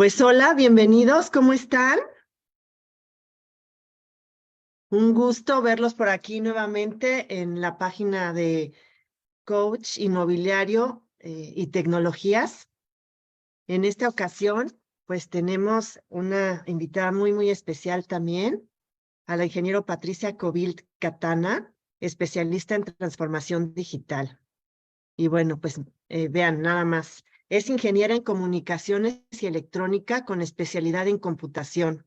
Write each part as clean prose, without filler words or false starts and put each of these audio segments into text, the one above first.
Pues hola, bienvenidos, ¿cómo están? Un gusto verlos por aquí nuevamente en la página de Coach Inmobiliario y Tecnologías. En esta ocasión, pues tenemos una invitada muy especial también, a la ingeniero Patricia Covil Catana, especialista en transformación digital. Y bueno, pues vean, nada más. Es ingeniera en comunicaciones y electrónica con especialidad en computación,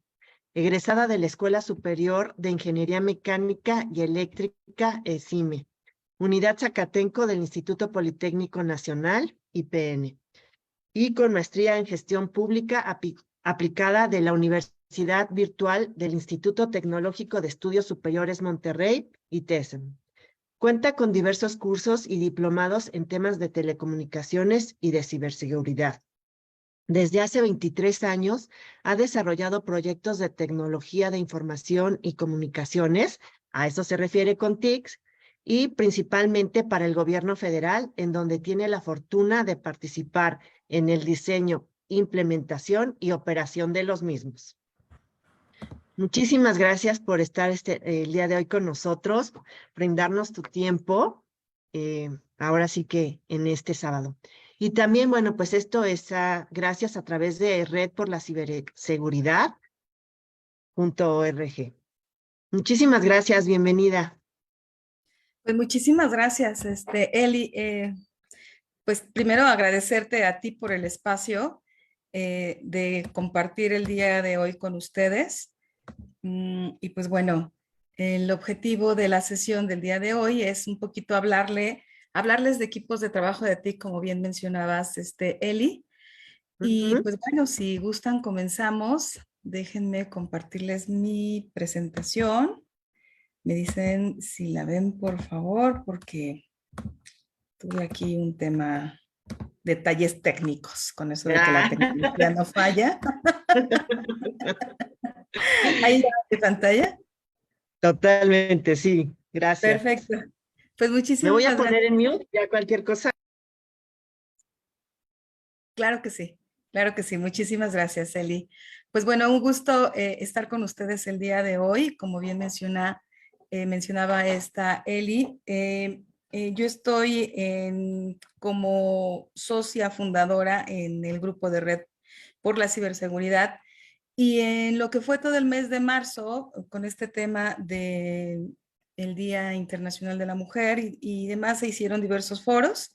egresada de la Escuela Superior de Ingeniería Mecánica y Eléctrica, ESIME, Unidad Zacatenco del Instituto Politécnico Nacional, IPN, y con maestría en gestión pública aplicada de la Universidad Virtual del Instituto Tecnológico de Estudios Superiores Monterrey, ITESM. Cuenta con diversos cursos y diplomados en temas de telecomunicaciones y de ciberseguridad. Desde hace 23 años ha desarrollado proyectos de tecnología de información y comunicaciones, a eso se refiere con TICs, y principalmente para el gobierno federal, en donde tiene la fortuna de participar en el diseño, implementación y operación de los mismos. Muchísimas gracias por estar el día de hoy con nosotros, brindarnos tu tiempo, ahora sí que en este sábado. Y también, bueno, pues esto es gracias a través de Red por la Ciberseguridad.org. Muchísimas gracias, bienvenida. Pues muchísimas gracias, Eli. Pues primero agradecerte a ti por el espacio de compartir el día de hoy con ustedes. Y pues bueno, el objetivo de la sesión del día de hoy es un poquito hablarles de equipos de trabajo de TIC, como bien mencionabas, Eli. Y pues bueno, si gustan, comenzamos. Déjenme compartirles mi presentación. Me dicen si la ven, por favor, porque tuve aquí un tema, detalles técnicos, con eso de que la tecnología no falla. ¿Ahí ya de pantalla? Totalmente, sí, gracias. Perfecto. Pues Me muchísimas voy a gracias. poner en mute, ya cualquier cosa. Claro que sí, claro que sí. Muchísimas gracias, Eli. Pues bueno, un gusto estar con ustedes el día de hoy. Como bien mencionaba esta Eli, yo estoy como socia fundadora en el grupo de Red por la Ciberseguridad, y en lo que fue todo el mes de marzo, con este tema de el Día Internacional de la Mujer y demás, se hicieron diversos foros.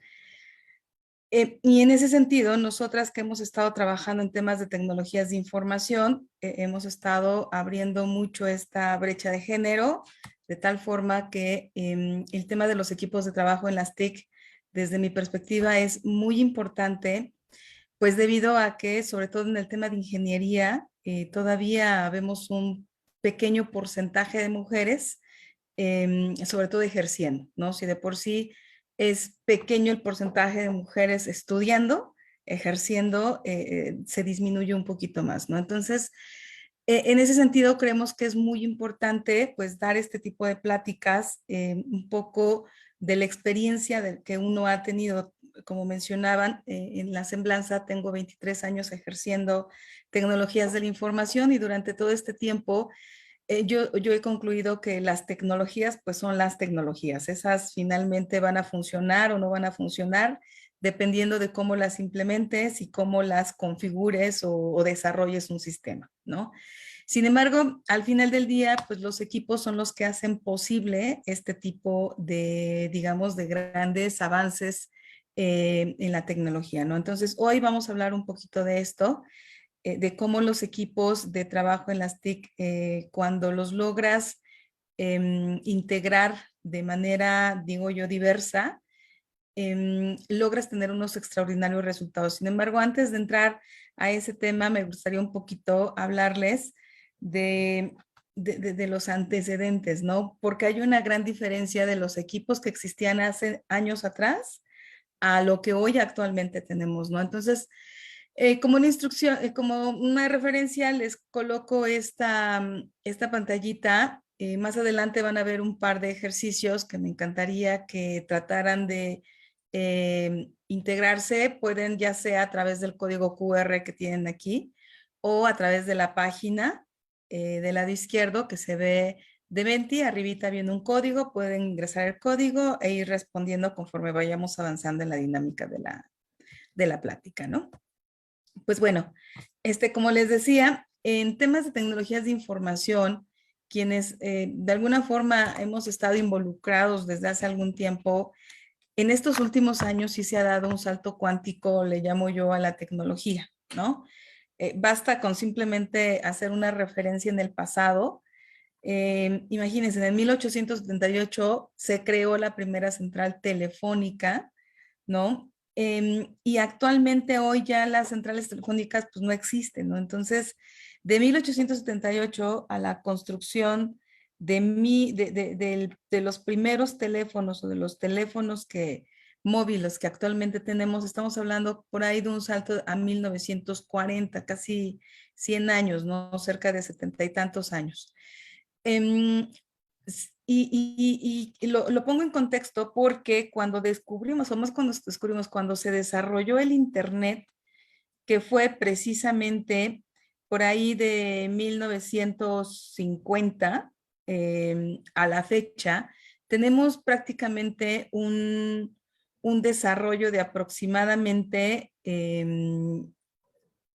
Y en ese sentido, nosotras que hemos estado trabajando en temas de tecnologías de información, hemos estado abriendo mucho esta brecha de género, de tal forma que el tema de los equipos de trabajo en las TIC, desde mi perspectiva, es muy importante, pues debido a que, sobre todo en el tema de ingeniería, todavía vemos un pequeño porcentaje de mujeres, sobre todo ejerciendo, ¿no? Si de por sí es pequeño el porcentaje de mujeres estudiando, ejerciendo, se disminuye un poquito más, ¿no? Entonces, en ese sentido, creemos que es muy importante, pues, dar este tipo de pláticas, un poco de la experiencia que uno ha tenido. Como mencionaban, en la semblanza tengo 23 años ejerciendo tecnologías de la información, y durante todo este tiempo yo he concluido que las tecnologías pues son las tecnologías. Esas finalmente van a funcionar o no van a funcionar dependiendo de cómo las implementes y cómo las configures o desarrolles un sistema, ¿no? Sin embargo, al final del día, pues los equipos son los que hacen posible este tipo de, digamos, de grandes avances en la tecnología, ¿no? Entonces, hoy vamos a hablar un poquito de esto, de cómo los equipos de trabajo en las TIC, cuando los logras integrar de manera, digo yo, diversa, logras tener unos extraordinarios resultados. Sin embargo, antes de entrar a ese tema, me gustaría un poquito hablarles de los antecedentes, ¿no? Porque hay una gran diferencia de los equipos que existían hace años atrás a lo que hoy actualmente tenemos, ¿no? Entonces, como una instrucción, como una referencia, les coloco esta pantallita. Más adelante van a ver un par de ejercicios que me encantaría que trataran de integrarse. Pueden, ya sea a través del código QR que tienen aquí, o a través de la página del lado izquierdo que se ve de Menti. Arribita viene un código, pueden ingresar el código e ir respondiendo conforme vayamos avanzando en la dinámica de la plática, ¿no? Pues bueno, como les decía, en temas de tecnologías de información, quienes de alguna forma hemos estado involucrados desde hace algún tiempo, en estos últimos años sí se ha dado un salto cuántico, le llamo yo, a la tecnología, ¿no? Basta con simplemente hacer una referencia en el pasado. Imagínense, en el 1878 se creó la primera central telefónica, ¿no? Y actualmente hoy ya las centrales telefónicas pues no existen, ¿no? Entonces, de 1878 a la construcción de los primeros teléfonos o de los teléfonos móviles que actualmente tenemos, estamos hablando por ahí de un salto a 1940, casi 100 años, ¿no? Cerca de 70 y tantos años. Y lo pongo en contexto porque cuando descubrimos, o más cuando descubrimos, cuando se desarrolló el Internet, que fue precisamente por ahí de 1950 a la fecha, tenemos prácticamente un desarrollo de aproximadamente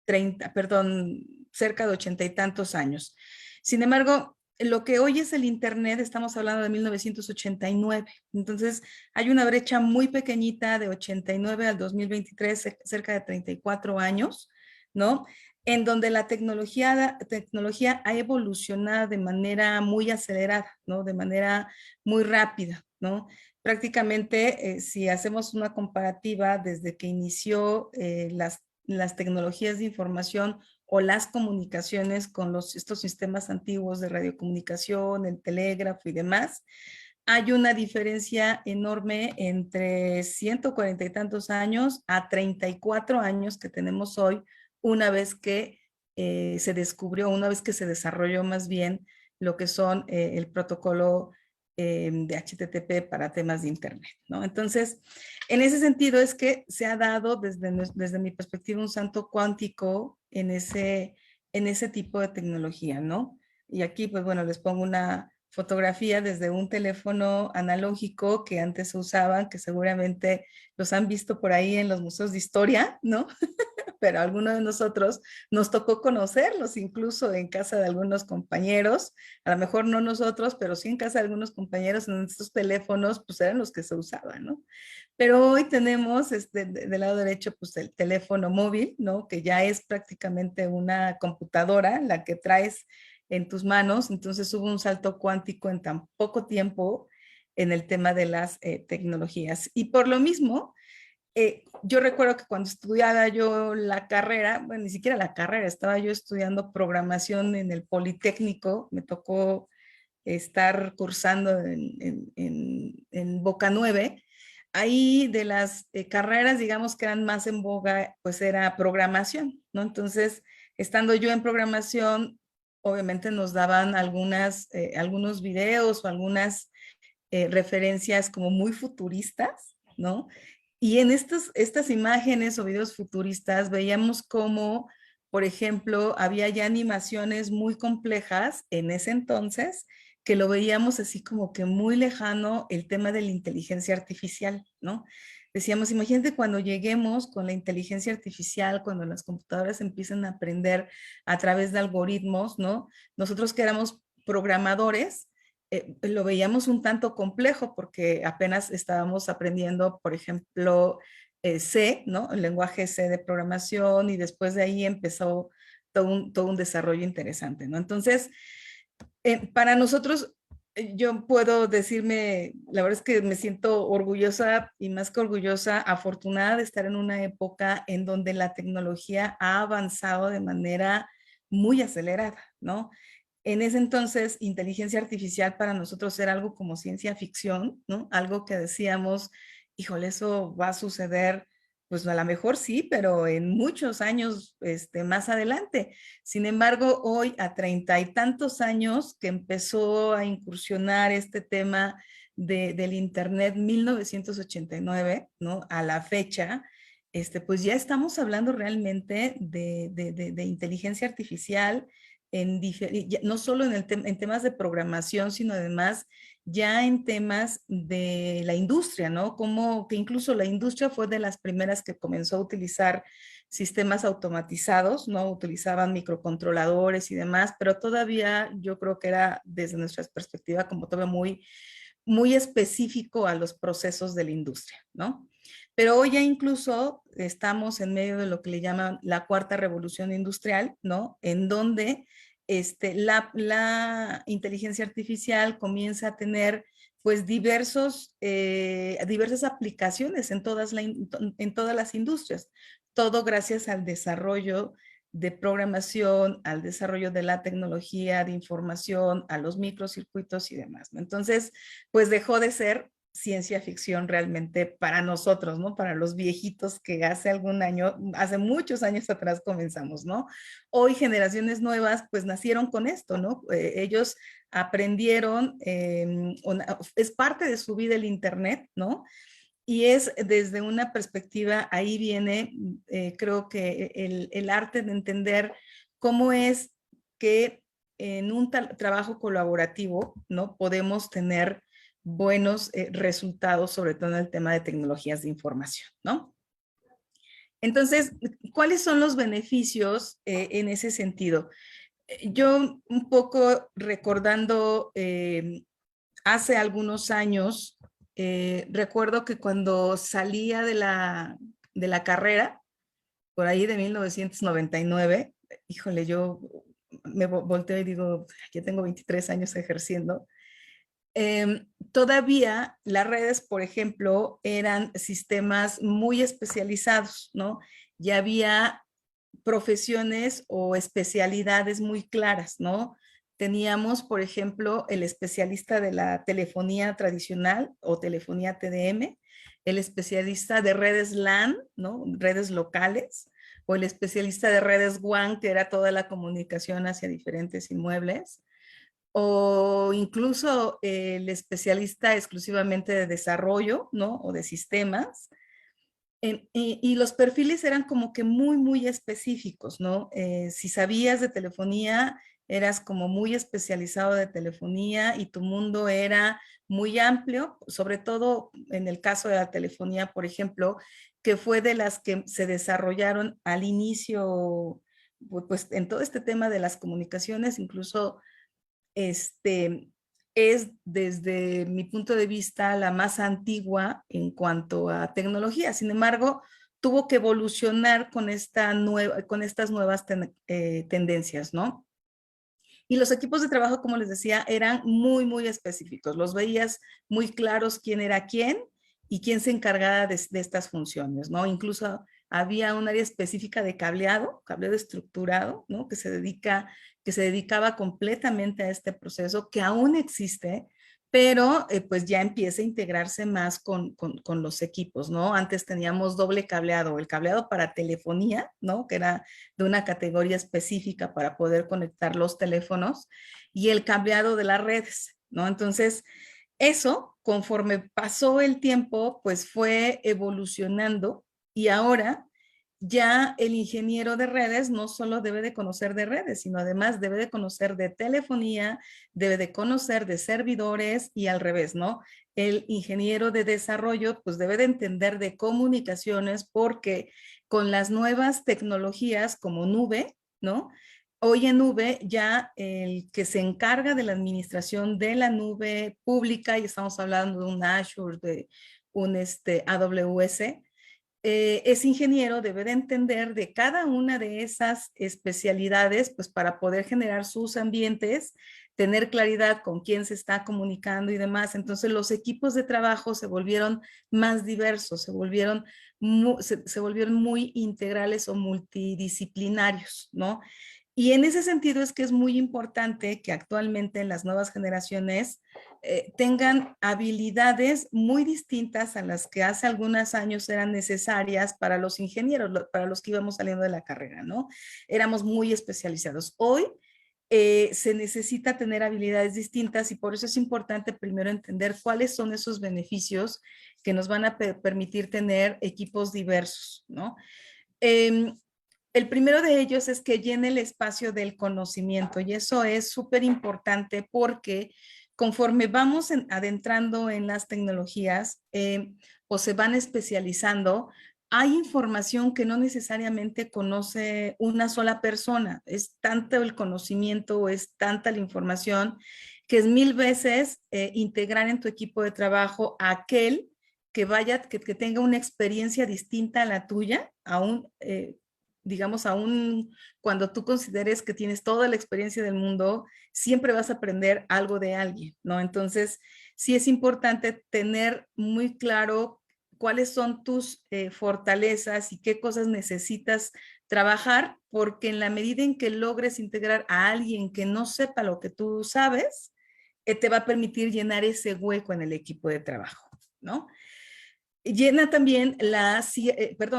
30, perdón, cerca de 80 y tantos años. Sin embargo, lo que hoy es el Internet, estamos hablando de 1989. Entonces, hay una brecha muy pequeñita de 89 al 2023, cerca de 34 años, ¿no? En donde la tecnología ha evolucionado de manera muy acelerada, ¿no? De manera muy rápida, ¿no? Prácticamente, si hacemos una comparativa desde que inició las tecnologías de información o las comunicaciones con estos sistemas antiguos de radiocomunicación, el telégrafo y demás, hay una diferencia enorme entre 140 y tantos años a 34 años que tenemos hoy, una vez que se descubrió, una vez que se desarrolló más bien lo que son el protocolo de HTTP para temas de Internet, ¿no? Entonces, en ese sentido es que se ha dado desde mi perspectiva un salto cuántico en ese tipo de tecnología, ¿no? Y aquí, pues bueno, les pongo una fotografía desde un teléfono analógico que antes se usaban, que seguramente los han visto por ahí en los museos de historia, ¿no? Pero a algunos de nosotros nos tocó conocerlos, incluso en casa de algunos compañeros, a lo mejor no nosotros, pero sí en casa de algunos compañeros, en estos teléfonos, pues eran los que se usaban, ¿no? Pero hoy tenemos del lado derecho, pues el teléfono móvil, ¿no? Que ya es prácticamente una computadora, la que traes en tus manos. Entonces hubo un salto cuántico en tan poco tiempo en el tema de las tecnologías. Y por lo mismo, yo recuerdo que cuando estudiaba yo la carrera, bueno, ni siquiera la carrera, estaba yo estudiando programación en el Politécnico, me tocó estar cursando en Boca 9. Ahí de las carreras, digamos, que eran más en boga, pues era programación, ¿no? Entonces, estando yo en programación, obviamente nos daban algunos videos o algunas referencias como muy futuristas, ¿no? Y en estas imágenes o videos futuristas veíamos cómo, por ejemplo, había ya animaciones muy complejas en ese entonces, que lo veíamos así como que muy lejano el tema de la inteligencia artificial, ¿no? Decíamos, imagínate cuando lleguemos con la inteligencia artificial, cuando las computadoras empiecen a aprender a través de algoritmos, ¿no? Nosotros que éramos programadores, lo veíamos un tanto complejo porque apenas estábamos aprendiendo, por ejemplo, C, ¿no? El lenguaje C de programación, y después de ahí empezó todo un desarrollo interesante, ¿no? Entonces, para nosotros, yo puedo decirme, la verdad es que me siento orgullosa y más que orgullosa, afortunada de estar en una época en donde la tecnología ha avanzado de manera muy acelerada, ¿no? En ese entonces, inteligencia artificial para nosotros era algo como ciencia ficción, ¿no? Algo que decíamos, híjole, eso va a suceder, pues a lo mejor sí, pero en muchos años más adelante. Sin embargo, hoy, a 30 y tantos años que empezó a incursionar este tema del Internet, 1989, ¿no? A la fecha, pues ya estamos hablando realmente de inteligencia artificial, no solo en temas de programación, sino además ya en temas de la industria, ¿no? Como que incluso la industria fue de las primeras que comenzó a utilizar sistemas automatizados, ¿no? Utilizaban microcontroladores y demás, pero todavía yo creo que era desde nuestra perspectiva como todavía muy específico a los procesos de la industria, ¿no? Pero hoy ya incluso estamos en medio de lo que le llaman la cuarta revolución industrial, ¿no? En donde la inteligencia artificial comienza a tener pues diversas aplicaciones en todas las industrias, todo gracias al desarrollo de programación, al desarrollo de la tecnología de información, a los microcircuitos y demás, ¿no? Entonces, pues dejó de ser ciencia ficción realmente para nosotros, ¿no? Para los viejitos que hace muchos años atrás comenzamos, ¿no? Hoy generaciones nuevas pues nacieron con esto, ¿no? Ellos aprendieron, es parte de su vida el Internet, ¿no? Y es desde una perspectiva, ahí viene, creo que el arte de entender cómo es que en un trabajo colaborativo, ¿no? Podemos tener buenos resultados, sobre todo en el tema de tecnologías de información, ¿no? Entonces, ¿cuáles son los beneficios en ese sentido? Yo un poco recordando hace algunos años, recuerdo que cuando salía de la carrera, por ahí de 1999, híjole, yo me volteo y digo, ya tengo 23 años ejerciendo. Todavía las redes, por ejemplo, eran sistemas muy especializados, ¿no? Ya había profesiones o especialidades muy claras, ¿no? Teníamos, por ejemplo, el especialista de la telefonía tradicional o telefonía TDM, el especialista de redes LAN, ¿no? Redes locales, o el especialista de redes WAN, que era toda la comunicación hacia diferentes inmuebles, o incluso el especialista exclusivamente de desarrollo, ¿no? O de sistemas. Y los perfiles eran como que muy específicos, ¿no? Si sabías de telefonía, eras como muy especializado de telefonía y tu mundo era muy amplio, sobre todo en el caso de la telefonía, por ejemplo, que fue de las que se desarrollaron al inicio, pues en todo este tema de las comunicaciones, incluso es desde mi punto de vista la más antigua en cuanto a tecnología. Sin embargo, tuvo que evolucionar con estas nuevas tendencias, ¿no? Y los equipos de trabajo, como les decía, eran muy específicos. Los veías muy claros quién era quién y quién se encargaba de estas funciones, ¿no? Incluso había un área específica de cableado estructurado, ¿no? Que se dedicaba completamente a este proceso que aún existe, pero pues ya empieza a integrarse más con los equipos, ¿no? Antes teníamos doble cableado, el cableado para telefonía, ¿no? Que era de una categoría específica para poder conectar los teléfonos y el cableado de las redes, ¿no? Entonces, eso, conforme pasó el tiempo, pues fue evolucionando y ahora ya el ingeniero de redes no solo debe de conocer de redes, sino además debe de conocer de telefonía, debe de conocer de servidores y al revés, ¿no? El ingeniero de desarrollo pues debe de entender de comunicaciones porque con las nuevas tecnologías como nube, ¿no? Hoy en nube ya el que se encarga de la administración de la nube pública, y estamos hablando de un Azure, de un AWS, ese ingeniero debe de entender de cada una de esas especialidades, pues para poder generar sus ambientes, tener claridad con quién se está comunicando y demás. Entonces los equipos de trabajo se volvieron más diversos, se volvieron muy integrales o multidisciplinarios, ¿no? Y en ese sentido es que es muy importante que actualmente en las nuevas generaciones tengan habilidades muy distintas a las que hace algunos años eran necesarias para los ingenieros, para los que íbamos saliendo de la carrera, ¿no? Éramos muy especializados. Hoy se necesita tener habilidades distintas y por eso es importante primero entender cuáles son esos beneficios que nos van a permitir tener equipos diversos, ¿no? El primero de ellos es que llene el espacio del conocimiento y eso es súper importante porque conforme vamos adentrando en las tecnologías o se van especializando, hay información que no necesariamente conoce una sola persona. Es tanto el conocimiento, es tanta la información que es 1000 veces integrar en tu equipo de trabajo a aquel que vaya, que tenga una experiencia distinta a la tuya, aún digamos, aún cuando tú consideres que tienes toda la experiencia del mundo, siempre vas a aprender algo de alguien, ¿no? Entonces, sí es importante tener muy claro cuáles son tus fortalezas y qué cosas necesitas trabajar, porque en la medida en que logres integrar a alguien que no sepa lo que tú sabes, te va a permitir llenar ese hueco en el equipo de trabajo, ¿no? Llena también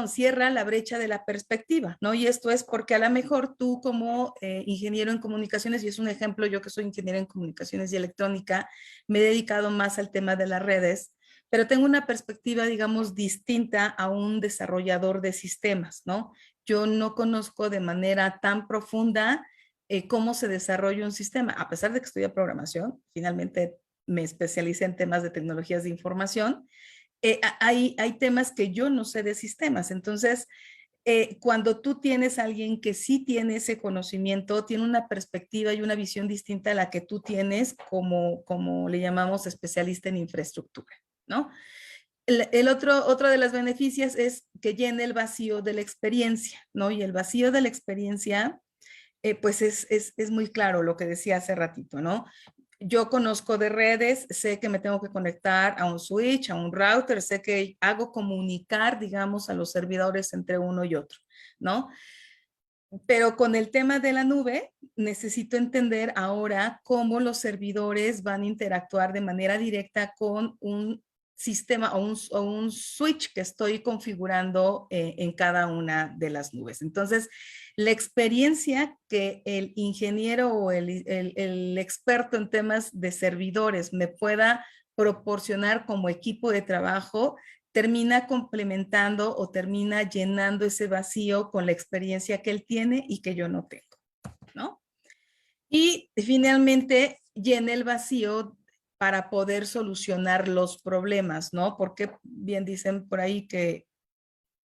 cierra la brecha de la perspectiva, ¿no? Y esto es porque a lo mejor tú como ingeniero en comunicaciones, y es un ejemplo, yo que soy ingeniero en comunicaciones y electrónica, me he dedicado más al tema de las redes, pero tengo una perspectiva, digamos, distinta a un desarrollador de sistemas, ¿no? Yo no conozco de manera tan profunda cómo se desarrolla un sistema, a pesar de que estudié programación, finalmente me especialicé en temas de tecnologías de información. Hay temas que yo no sé de sistemas. Entonces, cuando tú tienes a alguien que sí tiene ese conocimiento, tiene una perspectiva y una visión distinta a la que tú tienes como le llamamos especialista en infraestructura, ¿no? Otro de los beneficios es que llene el vacío de la experiencia, ¿no? Y el vacío de la experiencia, pues es muy claro lo que decía hace ratito, ¿no? Yo conozco de redes, sé que me tengo que conectar a un switch, a un router, sé que hago comunicar, digamos, a los servidores entre uno y otro, ¿no? Pero con el tema de la nube, necesito entender ahora cómo los servidores van a interactuar de manera directa con un sistema o un switch que estoy configurando en cada una de las nubes. Entonces, la experiencia que el ingeniero o el experto en temas de servidores me pueda proporcionar como equipo de trabajo termina complementando o termina llenando ese vacío con la experiencia que él tiene y que yo no tengo, ¿no? Y finalmente llena el vacío para poder solucionar los problemas, ¿no? Porque bien dicen por ahí que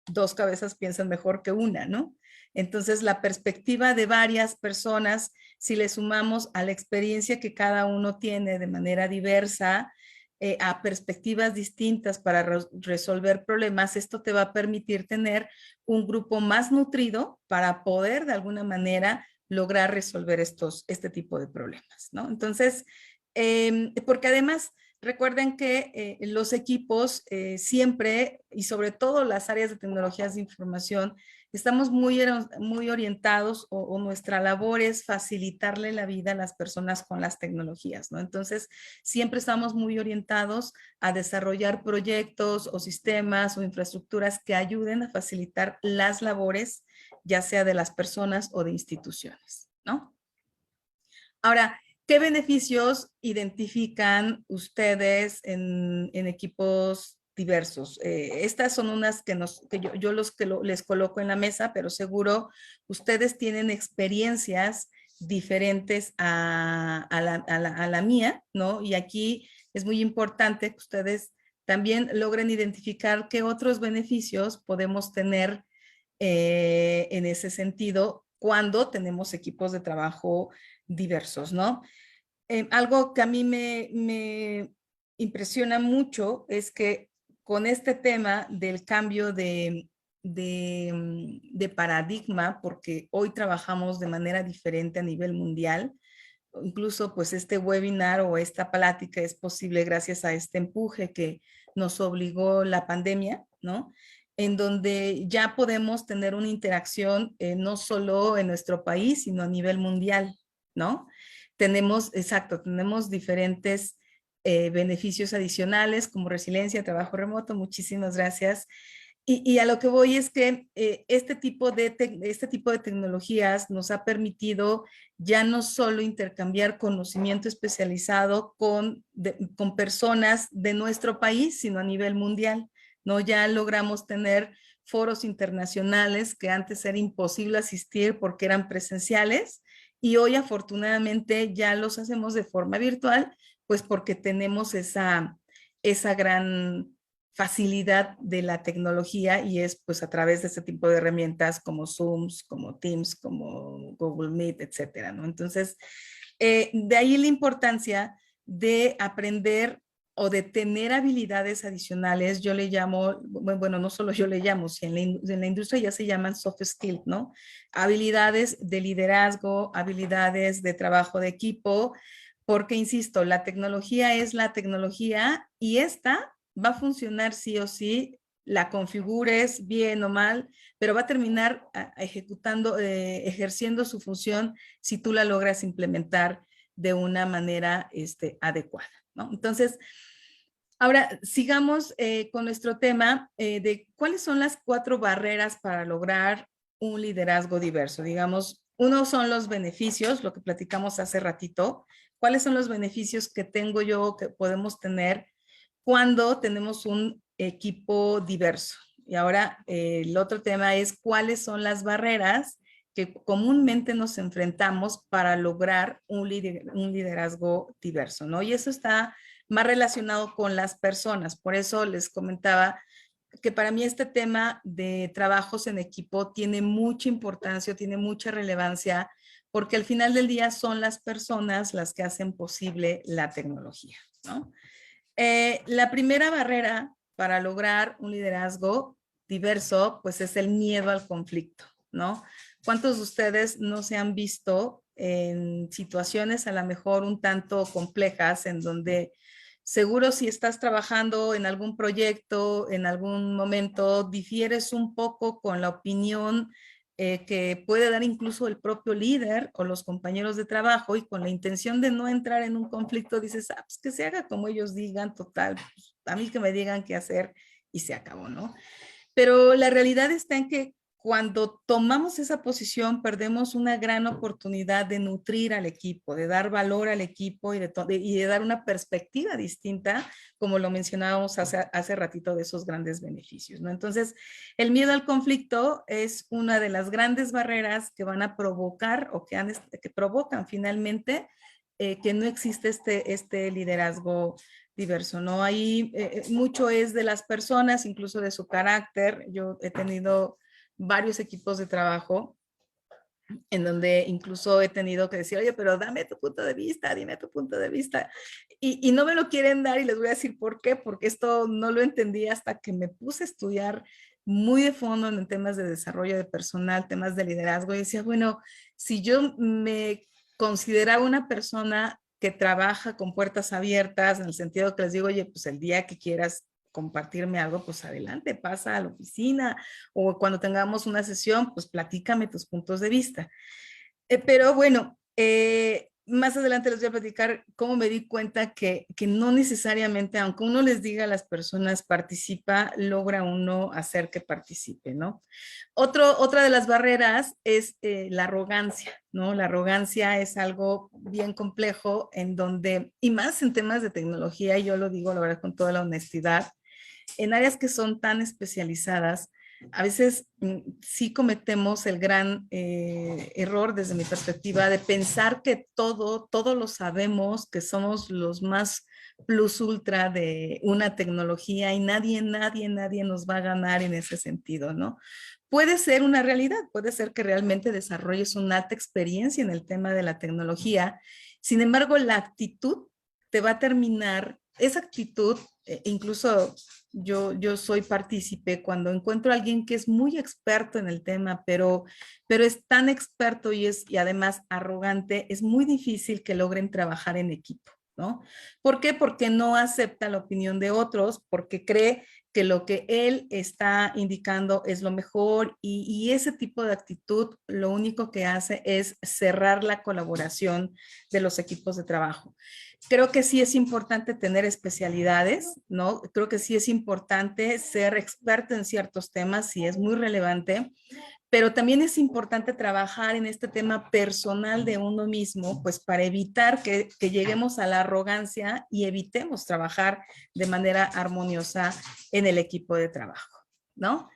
dos cabezas piensan mejor que una, ¿no? Entonces, la perspectiva de varias personas, si le sumamos a la experiencia que cada uno tiene de manera diversa, a perspectivas distintas para resolver problemas, esto te va a permitir tener un grupo más nutrido para poder de alguna manera lograr resolver este tipo de problemas, ¿no? Entonces, porque además recuerden que los equipos siempre, y sobre todo las áreas de tecnologías de información, estamos muy orientados o nuestra labor es facilitarle la vida a las personas con las tecnologías, ¿no? Entonces, siempre estamos muy orientados a desarrollar proyectos o sistemas o infraestructuras que ayuden a facilitar las labores, ya sea de las personas o de instituciones, ¿no? Ahora, ¿qué beneficios identifican ustedes en equipos diversos? Estas son unas que yo les coloco en la mesa, pero seguro ustedes tienen experiencias diferentes a la mía, ¿no? Y aquí es muy importante que ustedes también logren identificar qué otros beneficios podemos tener en ese sentido cuando tenemos equipos de trabajo diversos, ¿no? Algo que a mí me impresiona mucho es que con este tema del cambio de paradigma, porque hoy trabajamos de manera diferente a nivel mundial, incluso pues este webinar o esta plática es posible gracias a este empuje que nos obligó la pandemia, ¿no? En donde ya podemos tener una interacción no solo en nuestro país, sino a nivel mundial, ¿no? Tenemos diferentes beneficios adicionales como resiliencia, trabajo remoto, muchísimas gracias. Y a lo que voy es que este tipo de tecnologías nos ha permitido ya no solo intercambiar conocimiento especializado con personas de nuestro país, sino a nivel mundial, ¿no? Ya logramos tener foros internacionales que antes era imposible asistir porque eran presenciales y hoy afortunadamente ya los hacemos de forma virtual, pues porque tenemos esa gran facilidad de la tecnología y es pues a través de este tipo de herramientas como Zooms, como Teams, como Google Meet, etcétera, ¿no? Entonces, de ahí la importancia de aprender o de tener habilidades adicionales, yo le llamo, bueno, no solo yo le llamo, si en la industria ya se llaman soft skills, ¿no? Habilidades de liderazgo, habilidades de trabajo de equipo, porque, insisto, la tecnología es la tecnología y esta va a funcionar sí o sí, la configures bien o mal, pero va a terminar ejecutando, ejerciendo su función si tú la logras implementar de una manera adecuada, ¿no? Entonces, ahora sigamos con nuestro tema de cuáles son las 4 barreras para lograr un liderazgo diverso. Digamos, uno son los beneficios, lo que platicamos hace ratito. ¿Cuáles son los beneficios que tengo yo, que podemos tener cuando tenemos un equipo diverso? Y ahora el otro tema es cuáles son las barreras que comúnmente nos enfrentamos para lograr un liderazgo diverso, ¿no? Y eso está más relacionado con las personas. Por eso les comentaba que para mí este tema de trabajos en equipo tiene mucha importancia, tiene mucha relevancia, porque al final del día son las personas las que hacen posible la tecnología, ¿no? La primera barrera para lograr un liderazgo diverso, pues es el miedo al conflicto, ¿no? ¿Cuántos de ustedes no se han visto en situaciones a lo mejor un tanto complejas en donde seguro si estás trabajando en algún proyecto, en algún momento difieres un poco con la opinión que puede dar incluso el propio líder o los compañeros de trabajo y con la intención de no entrar en un conflicto dices, ah, pues que se haga como ellos digan, total, pues, a mí que me digan qué hacer y se acabó, ¿no? Pero la realidad está en que cuando tomamos esa posición, perdemos una gran oportunidad de nutrir al equipo, de dar valor al equipo y de dar una perspectiva distinta, como lo mencionábamos hace ratito, de esos grandes beneficios, ¿no? Entonces, el miedo al conflicto es una de las grandes barreras que van a provocar o que provocan finalmente que no existe este liderazgo diverso, ¿no? Ahí mucho es de las personas, incluso de su carácter. Yo he tenido varios equipos de trabajo en donde incluso he tenido que decir, oye, pero dame tu punto de vista, dime tu punto de vista. Y no me lo quieren dar y les voy a decir por qué, porque esto no lo entendí hasta que me puse a estudiar muy de fondo en temas de desarrollo de personal, temas de liderazgo, y decía, bueno, si yo me consideraba una persona que trabaja con puertas abiertas, en el sentido que les digo, oye, pues el día que quieras compartirme algo, pues adelante, pasa a la oficina o cuando tengamos una sesión, pues platícame tus puntos de vista. Pero bueno, más adelante les voy a platicar cómo me di cuenta que no necesariamente, aunque uno les diga a las personas participa, logra uno hacer que participe, ¿no? Otra de las barreras es la arrogancia, ¿no? La arrogancia es algo bien complejo en donde, y más en temas de tecnología, y yo lo digo la verdad con toda la honestidad, en áreas que son tan especializadas, a veces sí cometemos el gran error desde mi perspectiva de pensar que todo lo sabemos, que somos los más plus ultra de una tecnología y nadie nos va a ganar en ese sentido, ¿no? Puede ser una realidad, puede ser que realmente desarrolles una alta experiencia en el tema de la tecnología. Sin embargo, la actitud te va a terminar, esa actitud, incluso yo soy partícipe cuando encuentro a alguien que es muy experto en el tema, pero es tan experto y además arrogante, es muy difícil que logren trabajar en equipo, ¿no? ¿Por qué? Porque no acepta la opinión de otros, porque cree que lo que él está indicando es lo mejor y ese tipo de actitud lo único que hace es cerrar la colaboración de los equipos de trabajo. Creo que sí es importante tener especialidades, ¿no? Creo que sí es importante ser experto en ciertos temas, sí es muy relevante, pero también es importante trabajar en este tema personal de uno mismo, pues para evitar que lleguemos a la arrogancia y evitemos trabajar de manera armoniosa en el equipo de trabajo, ¿no?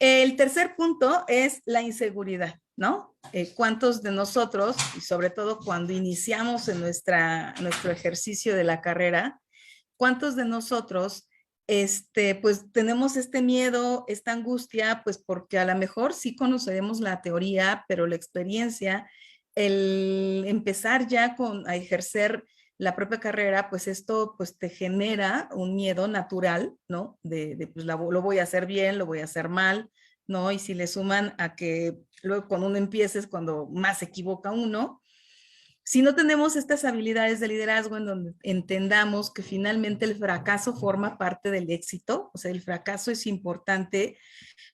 El tercer punto es la inseguridad, ¿no? ¿Cuántos de nosotros, y sobre todo cuando iniciamos en nuestro ejercicio de la carrera, cuántos de nosotros pues tenemos este miedo, esta angustia, pues porque a lo mejor sí conoceremos la teoría, pero la experiencia, el empezar ya a ejercer la propia carrera, pues esto pues te genera un miedo natural, ¿no? Pues lo voy a hacer bien, lo voy a hacer mal, ¿no? Y si le suman a que luego cuando uno empieza es cuando más se equivoca uno, si no tenemos estas habilidades de liderazgo en donde entendamos que finalmente el fracaso forma parte del éxito, o sea, el fracaso es importante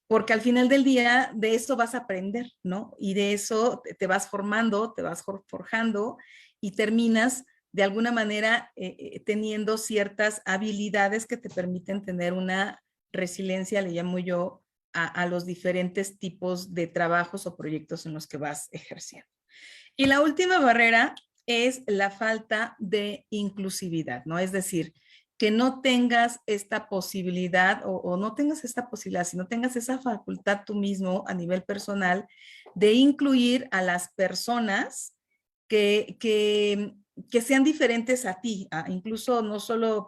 porque al final del día de eso vas a aprender, ¿no? Y de eso te vas formando, te vas forjando y terminas de alguna manera teniendo ciertas habilidades que te permiten tener una resiliencia, le llamo yo, a los diferentes tipos de trabajos o proyectos en los que vas ejerciendo. Y la última barrera es la falta de inclusividad, ¿no? Es decir, que no tengas esta posibilidad o no tengas esta posibilidad, sino tengas esa facultad tú mismo a nivel personal de incluir a las personas que sean diferentes a ti, incluso no solo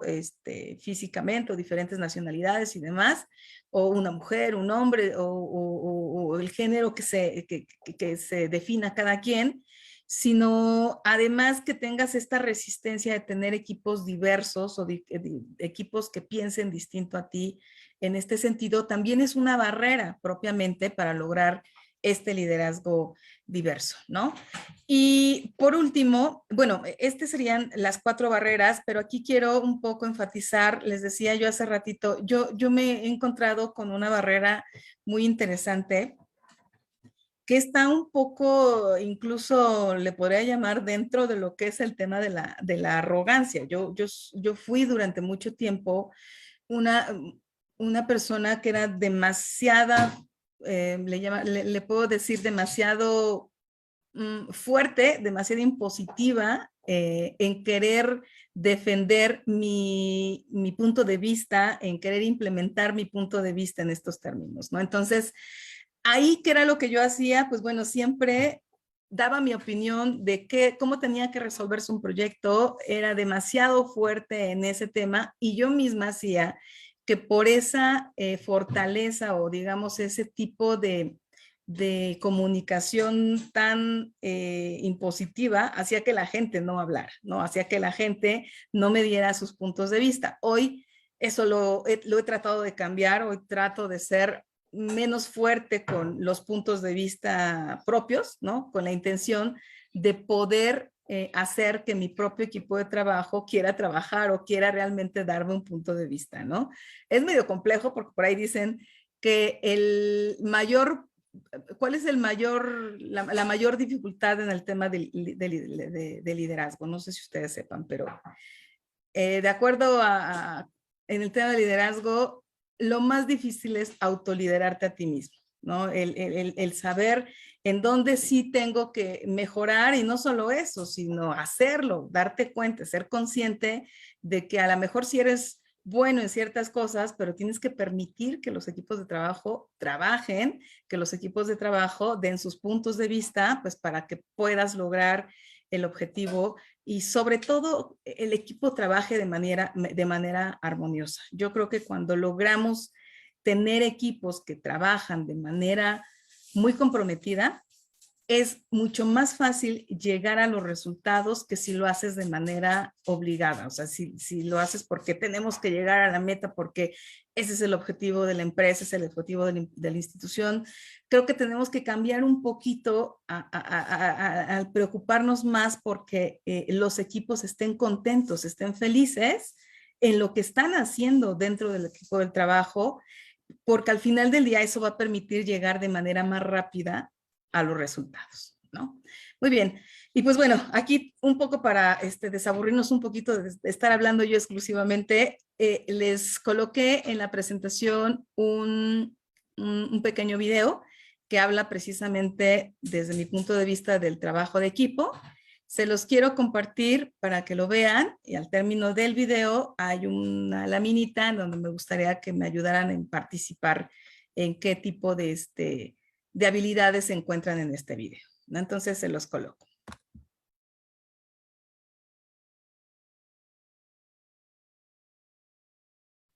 físicamente o diferentes nacionalidades y demás, o una mujer, un hombre o el género que se defina cada quien, sino además que tengas esta resistencia de tener equipos diversos o equipos que piensen distinto a ti. En este sentido, también es una barrera propiamente para lograr este liderazgo diverso, ¿no? Y por último, bueno, estas serían las 4 barreras, pero aquí quiero un poco enfatizar, les decía yo hace ratito, yo me he encontrado con una barrera muy interesante que está un poco, incluso le podría llamar dentro de lo que es el tema de la arrogancia. Yo fui durante mucho tiempo una persona que era demasiada, le puedo decir demasiado fuerte, demasiado impositiva en querer defender mi punto de vista, en querer implementar mi punto de vista en estos términos, ¿no? Entonces, ahí, ¿qué era lo que yo hacía? Pues bueno, siempre daba mi opinión de cómo tenía que resolverse un proyecto, era demasiado fuerte en ese tema y yo misma hacía que por esa fortaleza o digamos ese tipo de comunicación tan impositiva hacía que la gente no hablara, ¿no? Hacía que la gente no me diera sus puntos de vista. Hoy eso lo he tratado de cambiar, hoy trato de ser menos fuerte con los puntos de vista propios, ¿no? Con la intención de poder hacer que mi propio equipo de trabajo quiera trabajar o quiera realmente darme un punto de vista, ¿no? Es medio complejo porque por ahí dicen que ¿cuál es la mayor dificultad en el tema de liderazgo? No sé si ustedes sepan, pero de acuerdo en el tema de liderazgo, lo más difícil es autoliderarte a ti mismo, ¿no? El saber en dónde sí tengo que mejorar y no solo eso, sino hacerlo, darte cuenta, ser consciente de que a lo mejor si eres bueno en ciertas cosas, pero tienes que permitir que los equipos de trabajo trabajen, que los equipos de trabajo den sus puntos de vista, pues para que puedas lograr el objetivo y sobre todo el equipo trabaje de manera armoniosa. Yo creo que cuando logramos tener equipos que trabajan de manera muy comprometida, es mucho más fácil llegar a los resultados que si lo haces de manera obligada. O sea, si lo haces porque tenemos que llegar a la meta, porque ese es el objetivo de la empresa, es el objetivo de la institución. Creo que tenemos que cambiar un poquito a preocuparnos más porque los equipos estén contentos, estén felices en lo que están haciendo dentro del equipo del trabajo, porque al final del día eso va a permitir llegar de manera más rápida a los resultados, ¿no? Muy bien. Y pues bueno, aquí un poco para desaburrirnos un poquito de estar hablando yo exclusivamente, les coloqué en la presentación un pequeño video que habla precisamente desde mi punto de vista del trabajo de equipo. Se los quiero compartir para que lo vean y al término del video hay una laminita en donde me gustaría que me ayudaran en participar en qué tipo de habilidades se encuentran en este video, ¿no? Entonces se los coloco.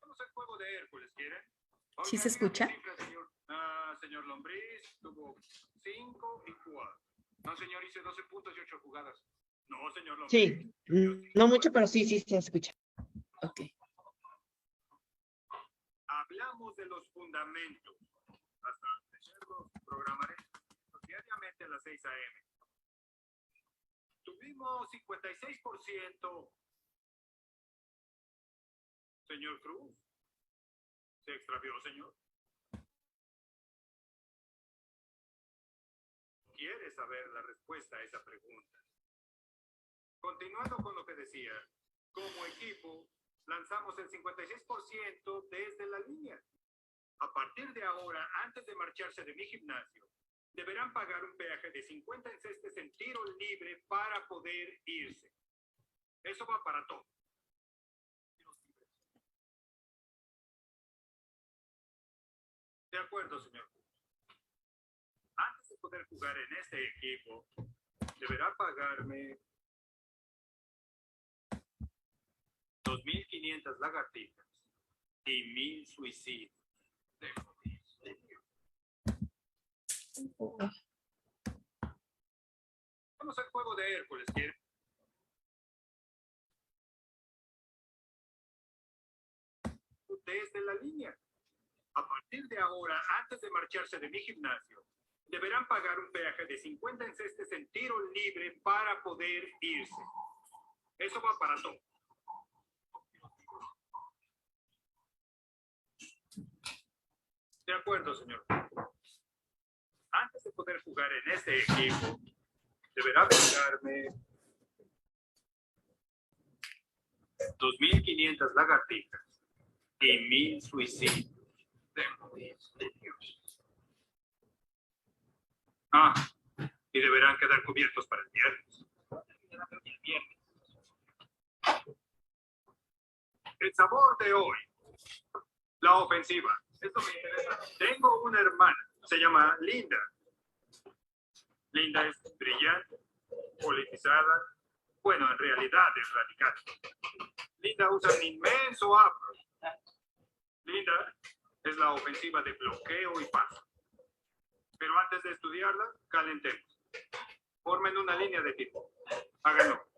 Vamos al juego de Hércules, ¿quieren? ¿Sí se escucha? Señor Lombriz tuvo 5 y 4. No, señor, hice 12 puntos y 8 jugadas. No, señor Lombriz. Sí, no mucho, pero sí, sí se escucha. Ok. Hablamos de los fundamentos. Hasta los programaré diariamente a las 6 a.m. Tuvimos 56%. Señor Cruz, ¿se extravió, señor? ¿Quiere saber la respuesta a esa pregunta? Continuando con lo que decía, como equipo, lanzamos el 56% desde la línea. A partir de ahora, antes de marcharse de mi gimnasio, deberán pagar un peaje de 50 encestes en tiro libre para poder irse. Eso va para todo. De acuerdo, señor. Antes de poder jugar en este equipo, deberá pagarme 2.500 lagartijas y 1.000 suicidios. Vamos al juego de Hércules, ¿quieren? Desde la línea. A partir de ahora, antes de marcharse de mi gimnasio, deberán pagar un peaje de 50 encestes en tiro libre para poder irse. Eso va para todo. De acuerdo, señor. Antes de poder jugar en este equipo, deberá pagarme 2.500 lagartijas y 1.000 suicidios. Y deberán quedar cubiertos para el viernes. El sabor de hoy. La ofensiva. Esto me interesa. Tengo una hermana. Se llama Linda. Linda es brillante, politizada. Bueno, en realidad es radical. Linda usa un inmenso afro. Linda es la ofensiva de bloqueo y paso. Pero antes de estudiarla, calentemos. Formen una línea de equipo. Háganlo.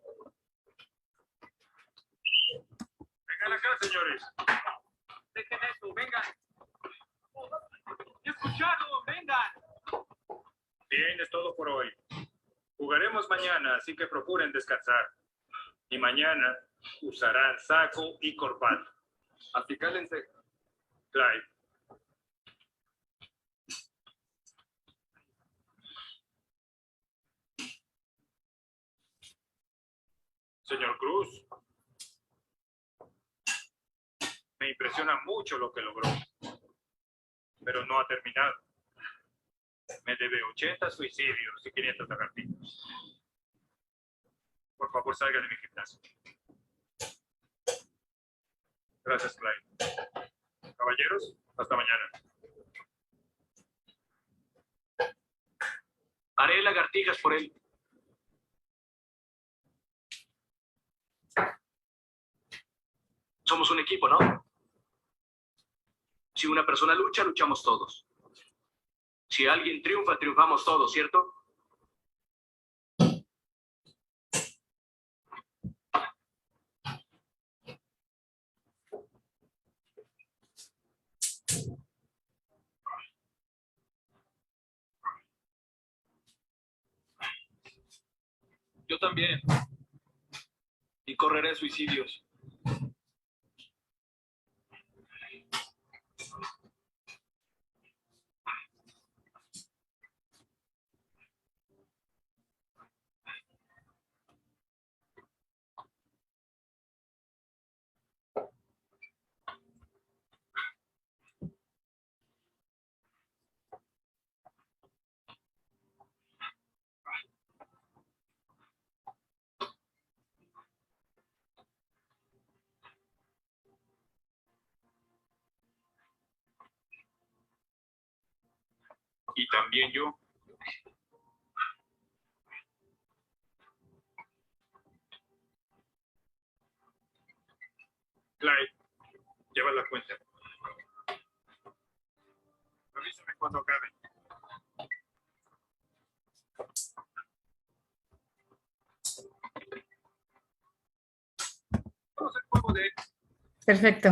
Vengan acá, señores. Dejen esto, vengan. Escuchado, vengan. Bien, es todo por hoy. Jugaremos mañana, así que procuren descansar. Y mañana usarán saco y corbata. Así cálense. Clyde. Señor Cruz, me impresiona mucho lo que logró, pero no ha terminado. Me debe 80 suicidios y 500 lagartijas. Por favor, salga de mi gimnasio. Gracias, Clyde. Caballeros, hasta mañana. Haré lagartijas por él. Somos un equipo, ¿no? Si una persona lucha, luchamos todos. Si alguien triunfa, triunfamos todos, ¿cierto? Yo también. Y correré suicidios. Y también yo. Clyde, lleva la cuenta. Avísame cuando acabe. Vamos al juego de... Perfecto.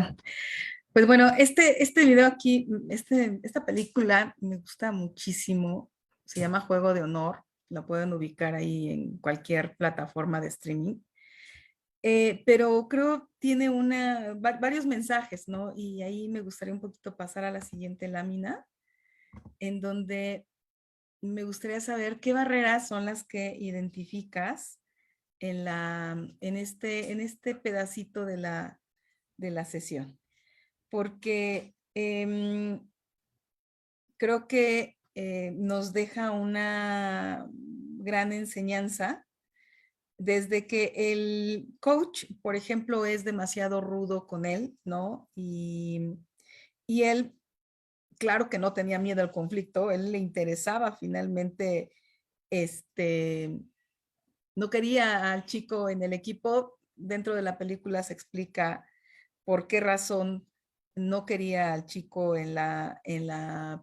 Pues bueno, este video aquí, esta película me gusta muchísimo. Se llama Juego de Honor. La pueden ubicar ahí en cualquier plataforma de streaming. Pero creo tiene varios mensajes, ¿no? Y ahí me gustaría un poquito pasar a la siguiente lámina, en donde me gustaría saber qué barreras son las que identificas en este pedacito de la sesión. Porque creo que nos deja una gran enseñanza desde que el coach, por ejemplo, es demasiado rudo con él, ¿no? Y él, claro que no tenía miedo al conflicto, él le interesaba finalmente, no quería al chico en el equipo. Dentro de la película se explica por qué razón no quería al chico en la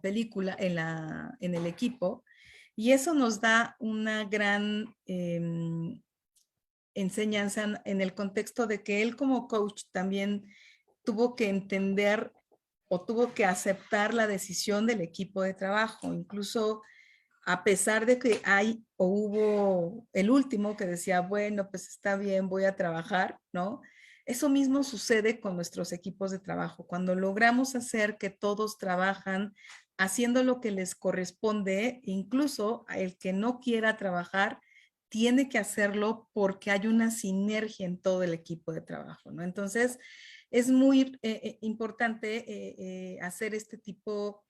película, en el equipo. Y eso nos da una gran enseñanza en el contexto de que él como coach también tuvo que entender o tuvo que aceptar la decisión del equipo de trabajo, incluso a pesar de que hay o hubo el último que decía, bueno, pues está bien, voy a trabajar, ¿no? Eso mismo sucede con nuestros equipos de trabajo. Cuando logramos hacer que todos trabajan haciendo lo que les corresponde, incluso el que no quiera trabajar, tiene que hacerlo porque hay una sinergia en todo el equipo de trabajo, ¿no? Entonces, es muy importante hacer este tipo,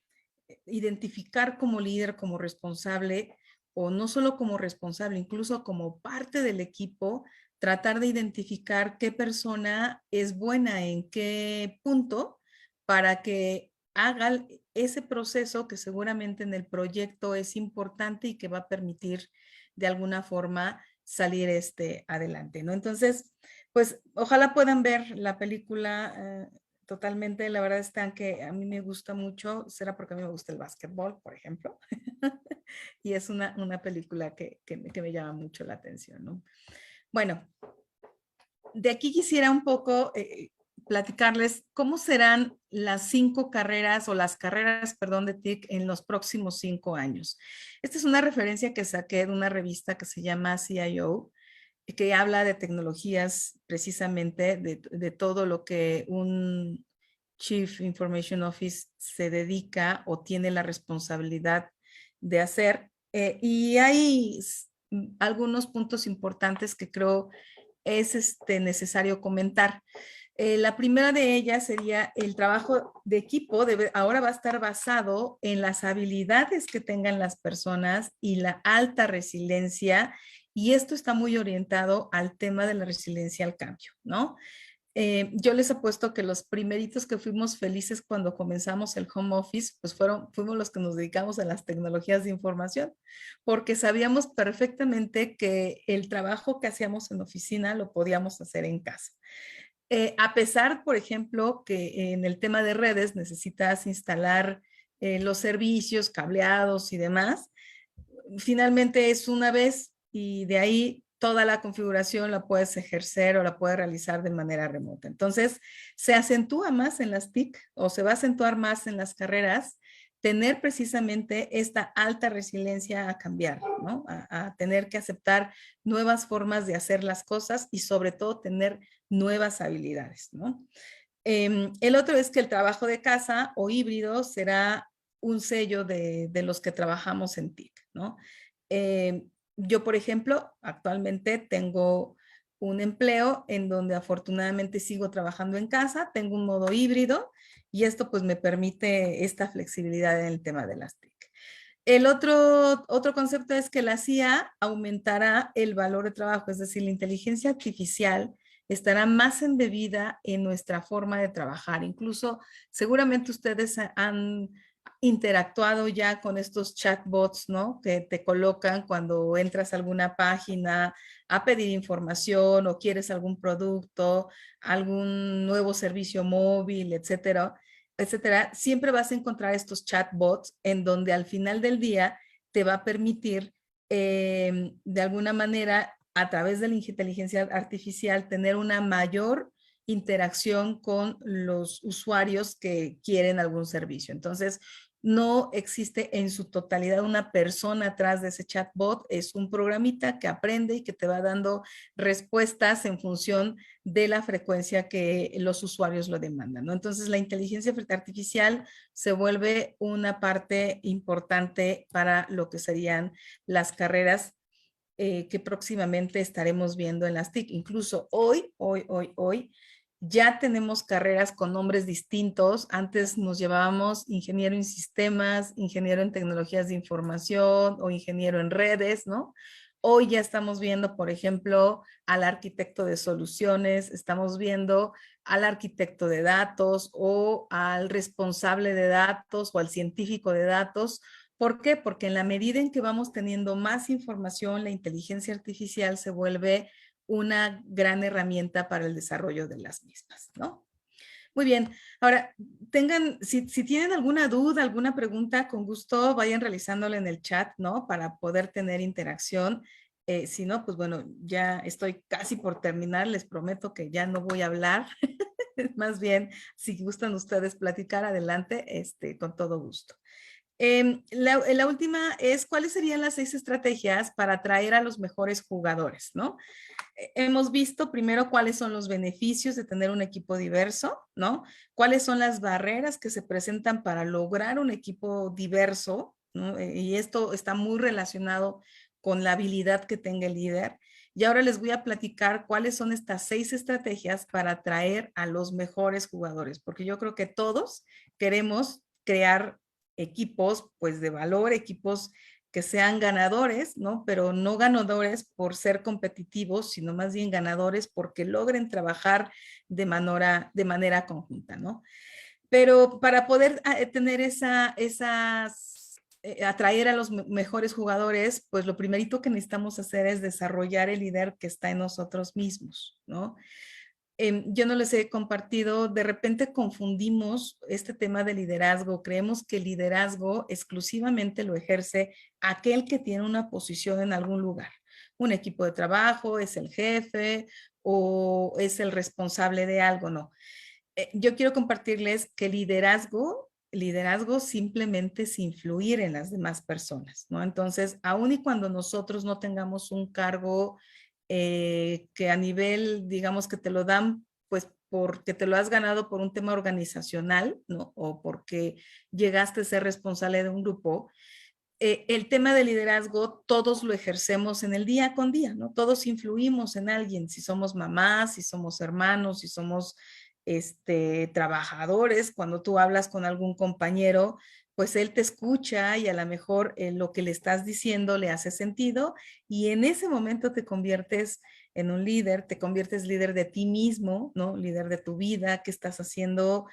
identificar como líder, como responsable, o no solo como responsable, incluso como parte del equipo, tratar de identificar qué persona es buena en qué punto para que haga ese proceso que seguramente en el proyecto es importante y que va a permitir de alguna forma salir adelante, ¿no? Entonces, pues ojalá puedan ver la película totalmente. La verdad es que a mí me gusta mucho, será porque a mí me gusta el básquetbol, por ejemplo, y es una película que me llama mucho la atención, ¿no? Bueno, de aquí quisiera un poco platicarles cómo serán las 5 carreras o las carreras, perdón, de TIC en los próximos 5 años. Esta es una referencia que saqué de una revista que se llama CIO, que habla de tecnologías precisamente, de todo lo que un Chief Information Office se dedica o tiene la responsabilidad de hacer. Y hay algunos puntos importantes que creo es necesario comentar. La primera de ellas sería el trabajo de equipo, ahora va a estar basado en las habilidades que tengan las personas y la alta resiliencia, y esto está muy orientado al tema de la resiliencia al cambio, ¿no? Yo les apuesto que los primeritos que fuimos felices cuando comenzamos el home office, pues fuimos los que nos dedicamos a las tecnologías de información, porque sabíamos perfectamente que el trabajo que hacíamos en oficina lo podíamos hacer en casa. A pesar, por ejemplo, que en el tema de redes necesitas instalar los servicios, cableados y demás, finalmente es una vez y de ahí toda la configuración la puedes ejercer o la puedes realizar de manera remota. Entonces, se acentúa más en las TIC o se va a acentuar más en las carreras tener precisamente esta alta resiliencia a cambiar, ¿no? A tener que aceptar nuevas formas de hacer las cosas y sobre todo tener nuevas habilidades, ¿no? El otro es que el trabajo de casa o híbrido será un sello de los que trabajamos en TIC, ¿no? Yo, por ejemplo, actualmente tengo un empleo en donde afortunadamente sigo trabajando en casa, tengo un modo híbrido y esto pues me permite esta flexibilidad en el tema de las TIC. El otro concepto es que la CIA aumentará el valor de trabajo, es decir, la inteligencia artificial estará más embebida en nuestra forma de trabajar. Incluso seguramente ustedes han interactuado ya con estos chatbots, ¿no? Que te colocan cuando entras a alguna página a pedir información o quieres algún producto, algún nuevo servicio móvil, etcétera, etcétera. Siempre vas a encontrar estos chatbots en donde al final del día te va a permitir de alguna manera a través de la inteligencia artificial tener una mayor interacción con los usuarios que quieren algún servicio. Entonces, no existe en su totalidad una persona atrás de ese chatbot, es un programita que aprende y que te va dando respuestas en función de la frecuencia que los usuarios lo demandan, ¿no? Entonces, la inteligencia artificial se vuelve una parte importante para lo que serían las carreras que próximamente estaremos viendo en las TIC. Incluso hoy, ya tenemos carreras con nombres distintos. Antes nos llevábamos ingeniero en sistemas, ingeniero en tecnologías de información o ingeniero en redes, ¿no? Hoy ya estamos viendo, por ejemplo, al arquitecto de soluciones, estamos viendo al arquitecto de datos o al responsable de datos o al científico de datos. ¿Por qué? Porque en la medida en que vamos teniendo más información, la inteligencia artificial se vuelve una gran herramienta para el desarrollo de las mismas, ¿no? Muy bien. Ahora, si tienen alguna duda, alguna pregunta, con gusto vayan realizándola en el chat, ¿no? Para poder tener interacción. Si no, pues bueno, ya estoy casi por terminar. Les prometo que ya no voy a hablar. Más bien, si gustan ustedes platicar, adelante, con todo gusto. La última es, ¿cuáles serían las 6 estrategias para atraer a los mejores jugadores, ¿no? Hemos visto primero cuáles son los beneficios de tener un equipo diverso, ¿no? Cuáles son las barreras que se presentan para lograr un equipo diverso, ¿no? Y esto está muy relacionado con la habilidad que tenga el líder. Y ahora les voy a platicar cuáles son estas 6 estrategias para atraer a los mejores jugadores, porque yo creo que todos queremos crear equipos pues de valor, equipos que sean ganadores, ¿no? Pero no ganadores por ser competitivos, sino más bien ganadores porque logren trabajar de manera conjunta, ¿no? Pero para poder tener atraer a los mejores jugadores, pues lo primerito que necesitamos hacer es desarrollar el líder que está en nosotros mismos, ¿no? Yo no les he compartido, de repente confundimos este tema de liderazgo, creemos que el liderazgo exclusivamente lo ejerce aquel que tiene una posición en algún lugar, un equipo de trabajo, es el jefe o es el responsable de algo, no. Yo quiero compartirles que liderazgo simplemente es influir en las demás personas, ¿no? Entonces, aun y cuando nosotros no tengamos un cargo que a nivel, digamos que te lo dan, pues porque te lo has ganado por un tema organizacional, ¿no? O porque llegaste a ser responsable de un grupo. El tema de liderazgo, todos lo ejercemos en el día con día, ¿no? Todos influimos en alguien, si somos mamás, si somos hermanos, si somos trabajadores, cuando tú hablas con algún compañero, pues él te escucha y a lo mejor lo que le estás diciendo le hace sentido y en ese momento te conviertes en un líder, te conviertes líder de ti mismo, ¿no? Líder de tu vida, qué estás haciendo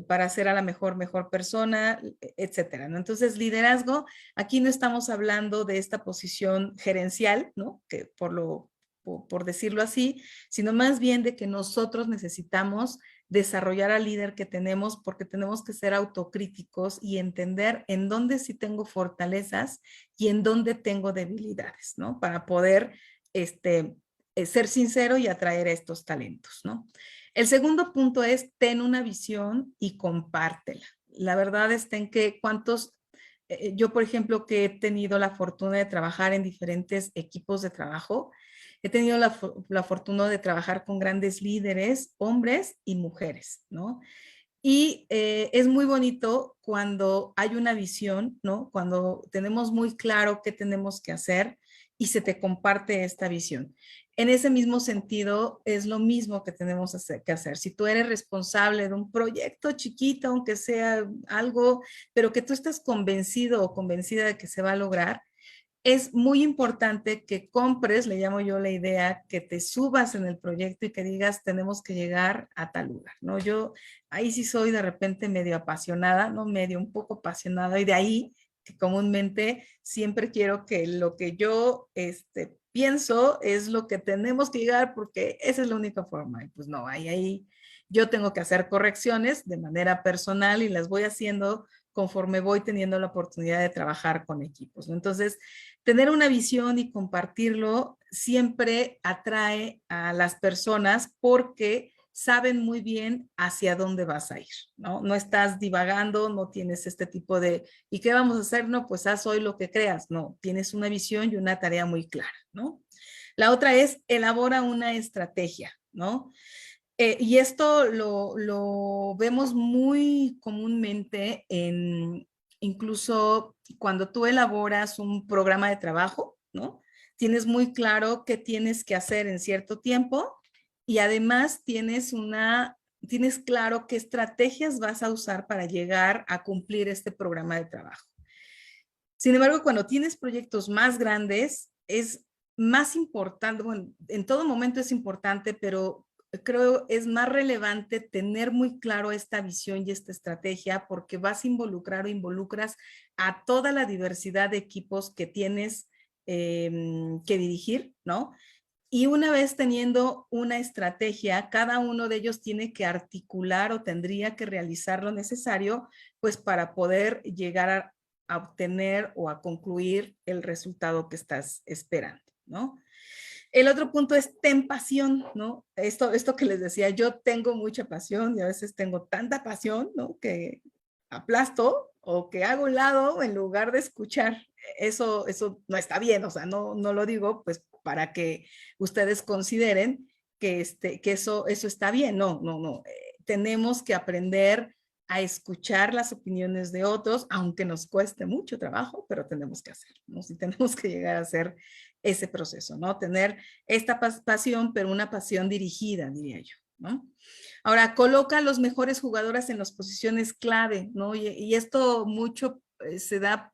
para ser a la mejor persona, etcétera, ¿no? Entonces, liderazgo, aquí no estamos hablando de esta posición gerencial, ¿no? Que por decirlo así, sino más bien de que nosotros necesitamos desarrollar al líder que tenemos porque tenemos que ser autocríticos y entender en dónde sí tengo fortalezas y en dónde tengo debilidades, ¿no? Para poder ser sincero y atraer a estos talentos, ¿no? El segundo punto es ten una visión y compártela. La verdad está en que yo, por ejemplo, que he tenido la fortuna de trabajar en diferentes equipos de trabajo, he tenido la fortuna de trabajar con grandes líderes, hombres y mujeres, ¿no? Y es muy bonito cuando hay una visión, ¿no? Cuando tenemos muy claro qué tenemos que hacer y se te comparte esta visión. En ese mismo sentido, es lo mismo que tenemos que hacer. Si tú eres responsable de un proyecto chiquito, aunque sea algo, pero que tú estás convencido o convencida de que se va a lograr, es muy importante que compres, le llamo yo la idea, que te subas en el proyecto y que digas, tenemos que llegar a tal lugar, ¿no? Yo ahí sí soy de repente medio apasionada, no medio, un poco apasionada, y de ahí que comúnmente siempre quiero que lo que yo pienso es lo que tenemos que llegar porque esa es la única forma. Y pues no, ahí yo tengo que hacer correcciones de manera personal y las voy haciendo conforme voy teniendo la oportunidad de trabajar con equipos, ¿no? Entonces, tener una visión y compartirlo siempre atrae a las personas porque saben muy bien hacia dónde vas a ir, ¿no? No estás divagando, no tienes este tipo de, ¿y qué vamos a hacer? No, pues haz hoy lo que creas, no, tienes una visión y una tarea muy clara, ¿no? La otra es elabora una estrategia, ¿no? Y esto lo vemos muy comúnmente en incluso cuando tú elaboras un programa de trabajo, ¿no? Tienes muy claro qué tienes que hacer en cierto tiempo y además tienes claro qué estrategias vas a usar para llegar a cumplir este programa de trabajo. Sin embargo, cuando tienes proyectos más grandes, es más importante, bueno, en todo momento es importante, pero creo es más relevante tener muy claro esta visión y esta estrategia porque vas a involucrar o involucras a toda la diversidad de equipos que tienes que dirigir, ¿no? Y una vez teniendo una estrategia, cada uno de ellos tiene que articular o tendría que realizar lo necesario, pues para poder llegar a obtener o a concluir el resultado que estás esperando, ¿no? El otro punto es ten pasión, ¿no? Esto que les decía, yo tengo mucha pasión y a veces tengo tanta pasión, ¿no? Que aplasto o que hago un lado en lugar de escuchar. Eso no está bien, o sea, no lo digo pues para que ustedes consideren que eso está bien. No. Tenemos que aprender a escuchar las opiniones de otros, aunque nos cueste mucho trabajo, pero tenemos que hacerlo, ¿no? Si tenemos que llegar a hacer ese proceso, ¿no? Tener esta pasión, pero una pasión dirigida, diría yo, ¿no? Ahora, coloca a los mejores jugadores en las posiciones clave, ¿no? Y esto mucho se da,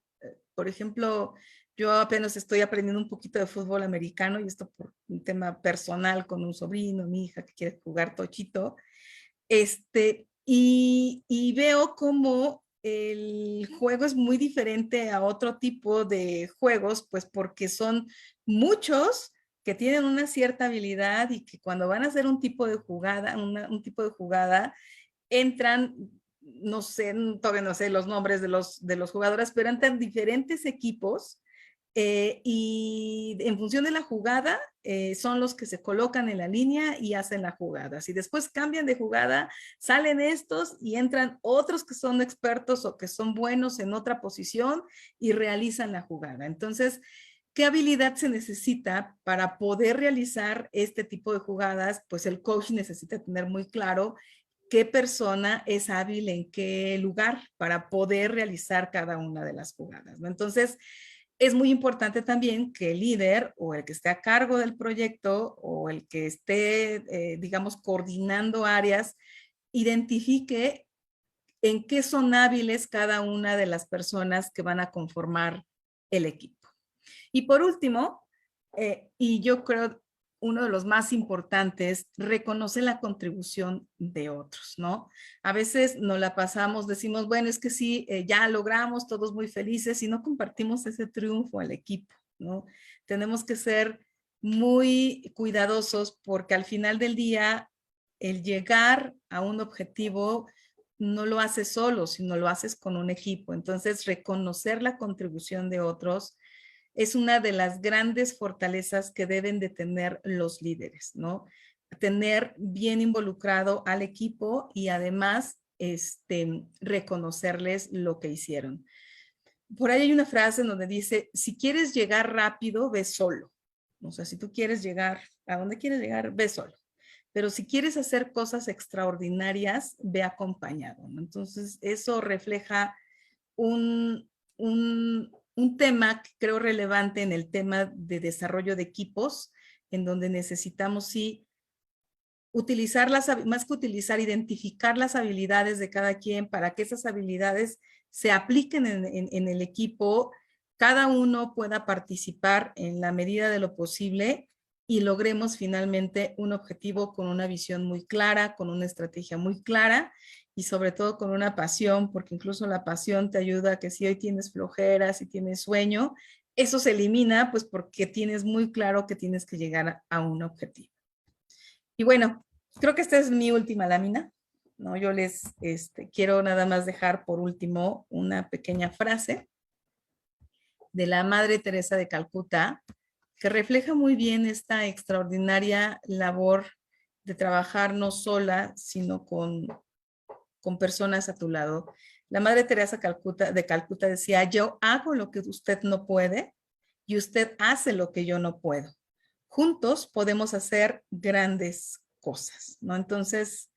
por ejemplo, yo apenas estoy aprendiendo un poquito de fútbol americano y esto por un tema personal con un sobrino, mi hija que quiere jugar tochito, y veo cómo el juego es muy diferente a otro tipo de juegos, pues porque son muchos que tienen una cierta habilidad y que cuando van a hacer un tipo de jugada, entran, no sé, todavía no sé los nombres de los jugadores, pero entran diferentes equipos y en función de la jugada son los que se colocan en la línea y hacen la jugada. Si después cambian de jugada, salen estos y entran otros que son expertos o que son buenos en otra posición y realizan la jugada. Entonces, ¿qué habilidad se necesita para poder realizar este tipo de jugadas? Pues el coach necesita tener muy claro qué persona es hábil en qué lugar para poder realizar cada una de las jugadas, ¿no? Entonces, es muy importante también que el líder o el que esté a cargo del proyecto o el que esté, digamos, coordinando áreas, identifique en qué son hábiles cada una de las personas que van a conformar el equipo. Y por último, y yo creo uno de los más importantes, reconoce la contribución de otros, ¿no? A veces nos la pasamos, decimos, bueno, es que sí, ya logramos, todos muy felices y no compartimos ese triunfo al equipo, ¿no? Tenemos que ser muy cuidadosos porque al final del día, el llegar a un objetivo no lo haces solo, sino lo haces con un equipo. Entonces, reconocer la contribución de otros es una de las grandes fortalezas que deben de tener los líderes, ¿no? Tener bien involucrado al equipo y además reconocerles lo que hicieron. Por ahí hay una frase en donde dice, si quieres llegar rápido, ve solo. O sea, si tú quieres llegar a donde quieres llegar, ve solo. Pero si quieres hacer cosas extraordinarias, ve acompañado, ¿no? Entonces, eso refleja un tema que creo relevante en el tema de desarrollo de equipos, en donde necesitamos sí utilizar más que utilizar, identificar las habilidades de cada quien para que esas habilidades se apliquen en el equipo cada uno pueda participar en la medida de lo posible y logremos finalmente un objetivo con una visión muy clara, con una estrategia muy clara y sobre todo con una pasión, porque incluso la pasión te ayuda a que si hoy tienes flojera, si tienes sueño, eso se elimina pues porque tienes muy claro que tienes que llegar a un objetivo. Y bueno, creo que esta es mi última lámina, ¿no? Yo les quiero nada más dejar por último una pequeña frase de la Madre Teresa de Calcuta, que refleja muy bien esta extraordinaria labor de trabajar no sola, sino con personas a tu lado. La Madre Teresa de Calcuta decía, yo hago lo que usted no puede y usted hace lo que yo no puedo. Juntos podemos hacer grandes cosas, ¿no? Entonces,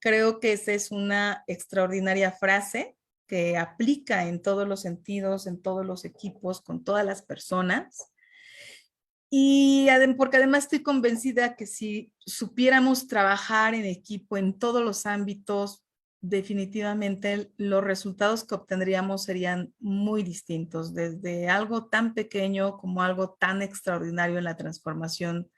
creo que esa es una extraordinaria frase que aplica en todos los sentidos, en todos los equipos, con todas las personas. Y porque además estoy convencida que si supiéramos trabajar en equipo en todos los ámbitos, definitivamente los resultados que obtendríamos serían muy distintos, desde algo tan pequeño como algo tan extraordinario en la transformación,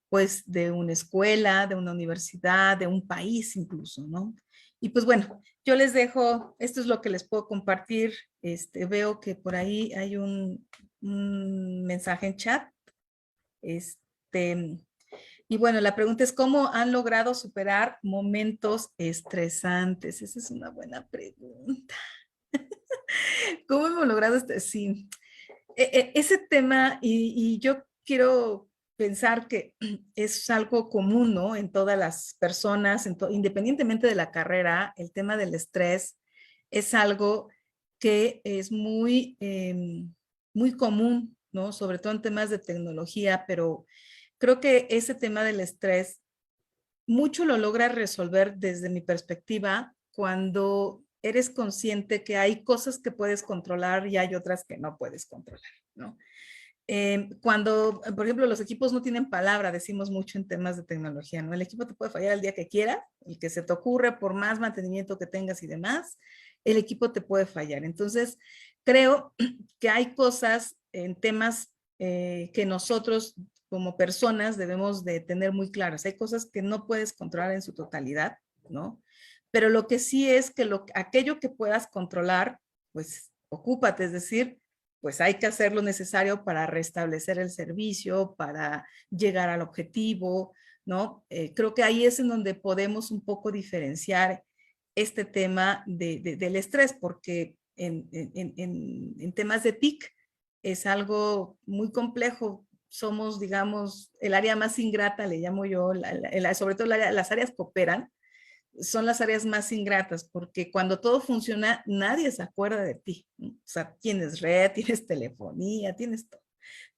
pues, de una escuela, de una universidad, de un país incluso, ¿no? Y pues bueno, yo les dejo, esto es lo que les puedo compartir. Veo que por ahí hay un mensaje en chat. Y bueno, la pregunta es, ¿cómo han logrado superar momentos estresantes? Esa es una buena pregunta. ¿Cómo hemos logrado sí, ese tema? Y yo quiero pensar que es algo común, ¿no? En todas las personas, independientemente de la carrera, el tema del estrés es algo que es muy, muy común, ¿no? Sobre todo en temas de tecnología, pero creo que ese tema del estrés mucho lo logras resolver desde mi perspectiva cuando eres consciente que hay cosas que puedes controlar y hay otras que no puedes controlar, ¿no? Cuando, por ejemplo, los equipos no tienen palabra, decimos mucho en temas de tecnología, ¿no? El equipo te puede fallar el día que quiera, el que se te ocurre, por más mantenimiento que tengas y demás, el equipo te puede fallar. Entonces, creo que hay cosas en temas que nosotros como personas debemos de tener muy claras. Hay cosas que no puedes controlar en su totalidad, ¿no? Pero lo que sí es que aquello que puedas controlar, pues ocúpate, es decir, pues hay que hacer lo necesario para restablecer el servicio, para llegar al objetivo, ¿no? Creo que ahí es en donde podemos un poco diferenciar este tema del estrés, porque en temas de TIC es algo muy complejo. Somos, digamos, el área más ingrata, le llamo yo, sobre todo las áreas que operan, son las áreas más ingratas, porque cuando todo funciona, nadie se acuerda de ti, ¿no? O sea, tienes red, tienes telefonía, tienes todo.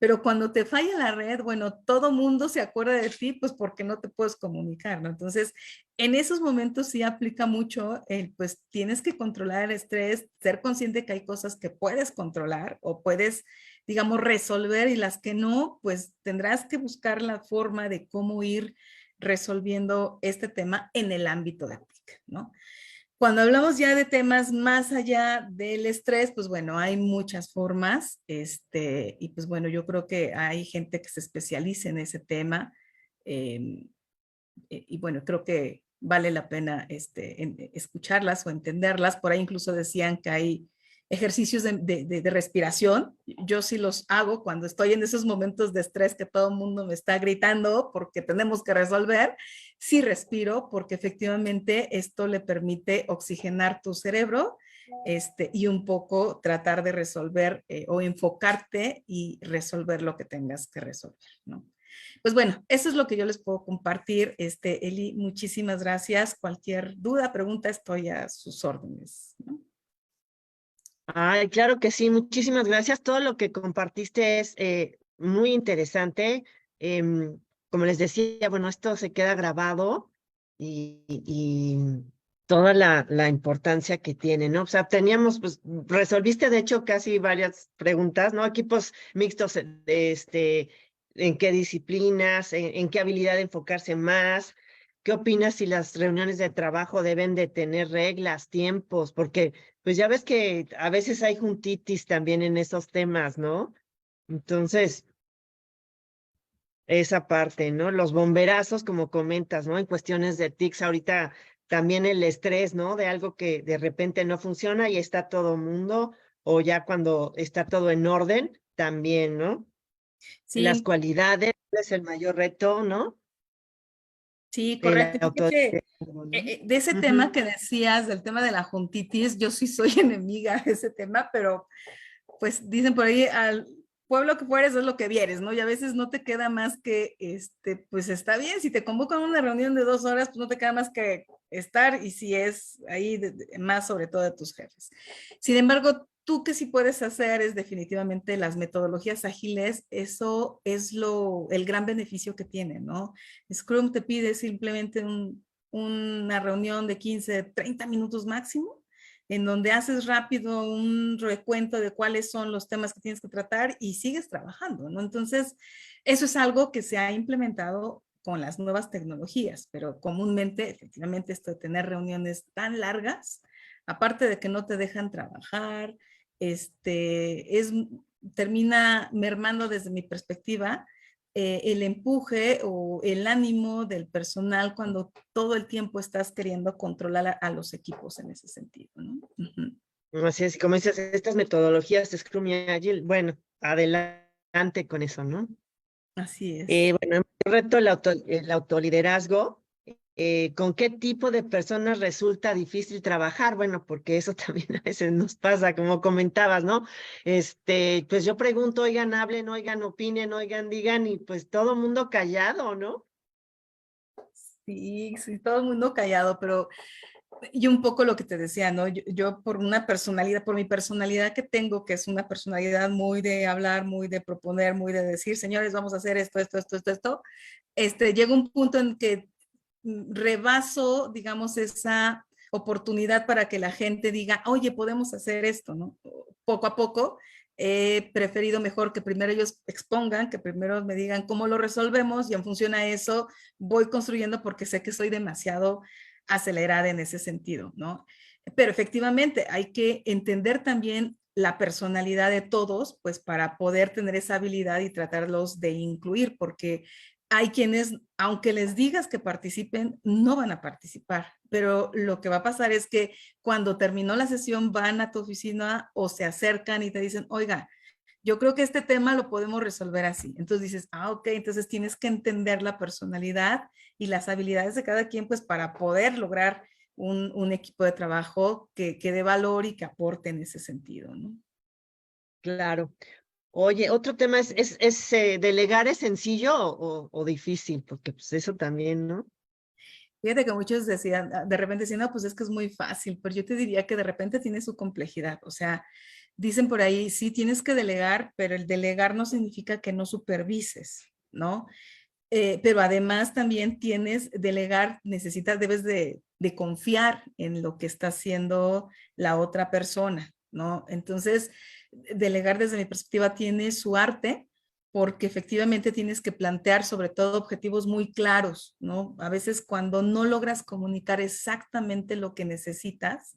Pero cuando te falla la red, bueno, todo mundo se acuerda de ti, pues porque no te puedes comunicar, ¿no? Entonces, en esos momentos sí aplica mucho pues tienes que controlar el estrés, ser consciente que hay cosas que puedes controlar o puedes, digamos, resolver y las que no, pues tendrás que buscar la forma de cómo ir resolviendo este tema en el ámbito de TIC, ¿no? Cuando hablamos ya de temas más allá del estrés, pues bueno, hay muchas formas, y pues bueno, yo creo que hay gente que se especializa en ese tema, y bueno, creo que vale la pena escucharlas o entenderlas. Por ahí incluso decían que hay ejercicios de respiración. Yo sí los hago cuando estoy en esos momentos de estrés que todo el mundo me está gritando porque tenemos que resolver. Sí respiro porque efectivamente esto le permite oxigenar tu cerebro y un poco tratar de resolver o enfocarte y resolver lo que tengas que resolver, ¿no? Pues bueno, eso es lo que yo les puedo compartir. Eli, muchísimas gracias. Cualquier duda, pregunta, estoy a sus órdenes, ¿no? Ay, claro que sí, muchísimas gracias. Todo lo que compartiste es muy interesante. Como les decía, bueno, esto se queda grabado y toda la importancia que tiene, ¿no? O sea, pues, resolviste de hecho casi varias preguntas, ¿no? Equipos mixtos, ¿en qué disciplinas, en qué habilidad enfocarse más? ¿Qué opinas si las reuniones de trabajo deben de tener reglas, tiempos? Porque pues ya ves que a veces hay juntitis también en esos temas, ¿no? Entonces, esa parte, ¿no? Los bomberazos, como comentas, ¿no? En cuestiones de tics, ahorita también el estrés, ¿no? De algo que de repente no funciona y está todo mundo, o ya cuando está todo en orden, también, ¿no? Las Sí, cualidades es el mayor reto, ¿no? sí, El correcto. Fíjate, autoliderazgo, ¿no? de ese tema Ujú. que decías, del tema de la juntitis, yo sí soy enemiga de ese tema, pero pues dicen por ahí, al pueblo que fueres es lo que vieres, ¿no? Y a veces no te queda más que, pues está bien, si te convocan a una reunión de 2 horas, pues no te queda más que estar y si es ahí más sobre todo de tus jefes. Sin embargo, tú que sí puedes hacer es definitivamente las metodologías ágiles, eso es el gran beneficio que tiene, ¿no? Scrum te pide simplemente una reunión de 15, 30 minutos máximo en donde haces rápido un recuento de cuáles son los temas que tienes que tratar y sigues trabajando, ¿no? Entonces, eso es algo que se ha implementado con las nuevas tecnologías, pero comúnmente, efectivamente, esto de tener reuniones tan largas, aparte de que no te dejan trabajar, termina mermando desde mi perspectiva el empuje o el ánimo del personal cuando todo el tiempo estás queriendo controlar a los equipos en ese sentido, ¿no? Así es, como dices, estas metodologías de Scrum y Agile, bueno, adelante con eso, ¿no? Así es. Bueno, el reto el autoliderazgo, ¿con qué tipo de personas resulta difícil trabajar? Bueno, porque eso también a veces nos pasa, como comentabas, ¿no? Pues yo pregunto, oigan, hablen, oigan, opinen, oigan, digan, y pues todo el mundo callado, ¿no? Sí, sí, todo el mundo callado, pero yo un poco lo que te decía, ¿no? Yo por una personalidad, por mi personalidad que tengo, que es una personalidad muy de hablar, muy de proponer, muy de decir, señores, vamos a hacer esto, llega un punto en que rebaso, digamos, esa oportunidad para que la gente diga, oye, podemos hacer esto, ¿no? Poco a poco, he preferido mejor que primero ellos expongan, que primero me digan cómo lo resolvemos y en función a eso voy construyendo porque sé que soy demasiado acelerada en ese sentido, ¿no? Pero efectivamente hay que entender también la personalidad de todos, pues para poder tener esa habilidad y tratarlos de incluir, porque hay quienes, aunque les digas que participen, no van a participar, pero lo que va a pasar es que cuando terminó la sesión van a tu oficina o se acercan y te dicen, oiga, yo creo que este tema lo podemos resolver así. Entonces dices, ok, entonces tienes que entender la personalidad y las habilidades de cada quien, pues para poder lograr un equipo de trabajo que dé valor y que aporte en ese sentido, ¿no? Claro. Oye, otro tema ¿delegar es sencillo o difícil? Porque pues eso también, ¿no? Fíjate que muchos decían, de repente decían, no, pues es que es muy fácil, pero yo te diría que de repente tiene su complejidad. O sea, dicen por ahí, sí, tienes que delegar, pero el delegar no significa que no supervises, ¿no? Pero además también delegar, debes de confiar en lo que está haciendo la otra persona, ¿no? Entonces, delegar desde mi perspectiva tiene su arte porque efectivamente tienes que plantear sobre todo objetivos muy claros, ¿no? A veces cuando no logras comunicar exactamente lo que necesitas,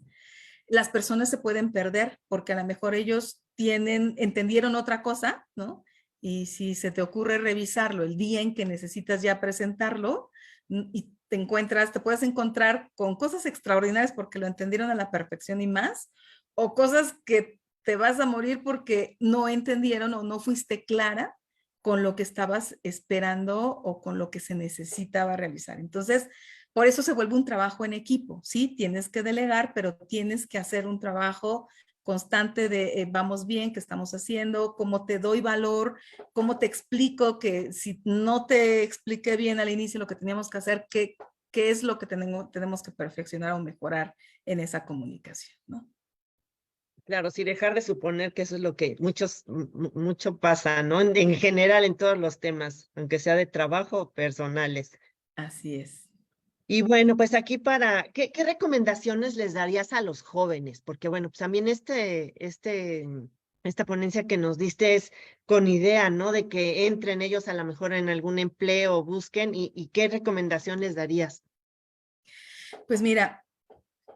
las personas se pueden perder porque a lo mejor ellos entendieron otra cosa, ¿no? Y si se te ocurre revisarlo el día en que necesitas ya presentarlo y te puedes encontrar con cosas extraordinarias porque lo entendieron a la perfección y más, o cosas que te vas a morir porque no entendieron o no fuiste clara con lo que estabas esperando o con lo que se necesitaba realizar. Entonces, por eso se vuelve un trabajo en equipo, ¿sí? Tienes que delegar, pero tienes que hacer un trabajo constante de vamos bien, qué estamos haciendo, cómo te doy valor, cómo te explico que si no te expliqué bien al inicio lo que teníamos que hacer, qué es lo que tenemos que perfeccionar o mejorar en esa comunicación, ¿no? Claro, sí, dejar de suponer que eso es lo que mucho pasa, ¿no? En general en todos los temas, aunque sea de trabajo o personales. Así es. Y bueno, pues aquí ¿qué recomendaciones les darías a los jóvenes? Porque bueno, pues también esta ponencia que nos diste es con idea, ¿no? De que entren ellos a lo mejor en algún empleo, busquen, y ¿qué recomendación les darías? Pues mira,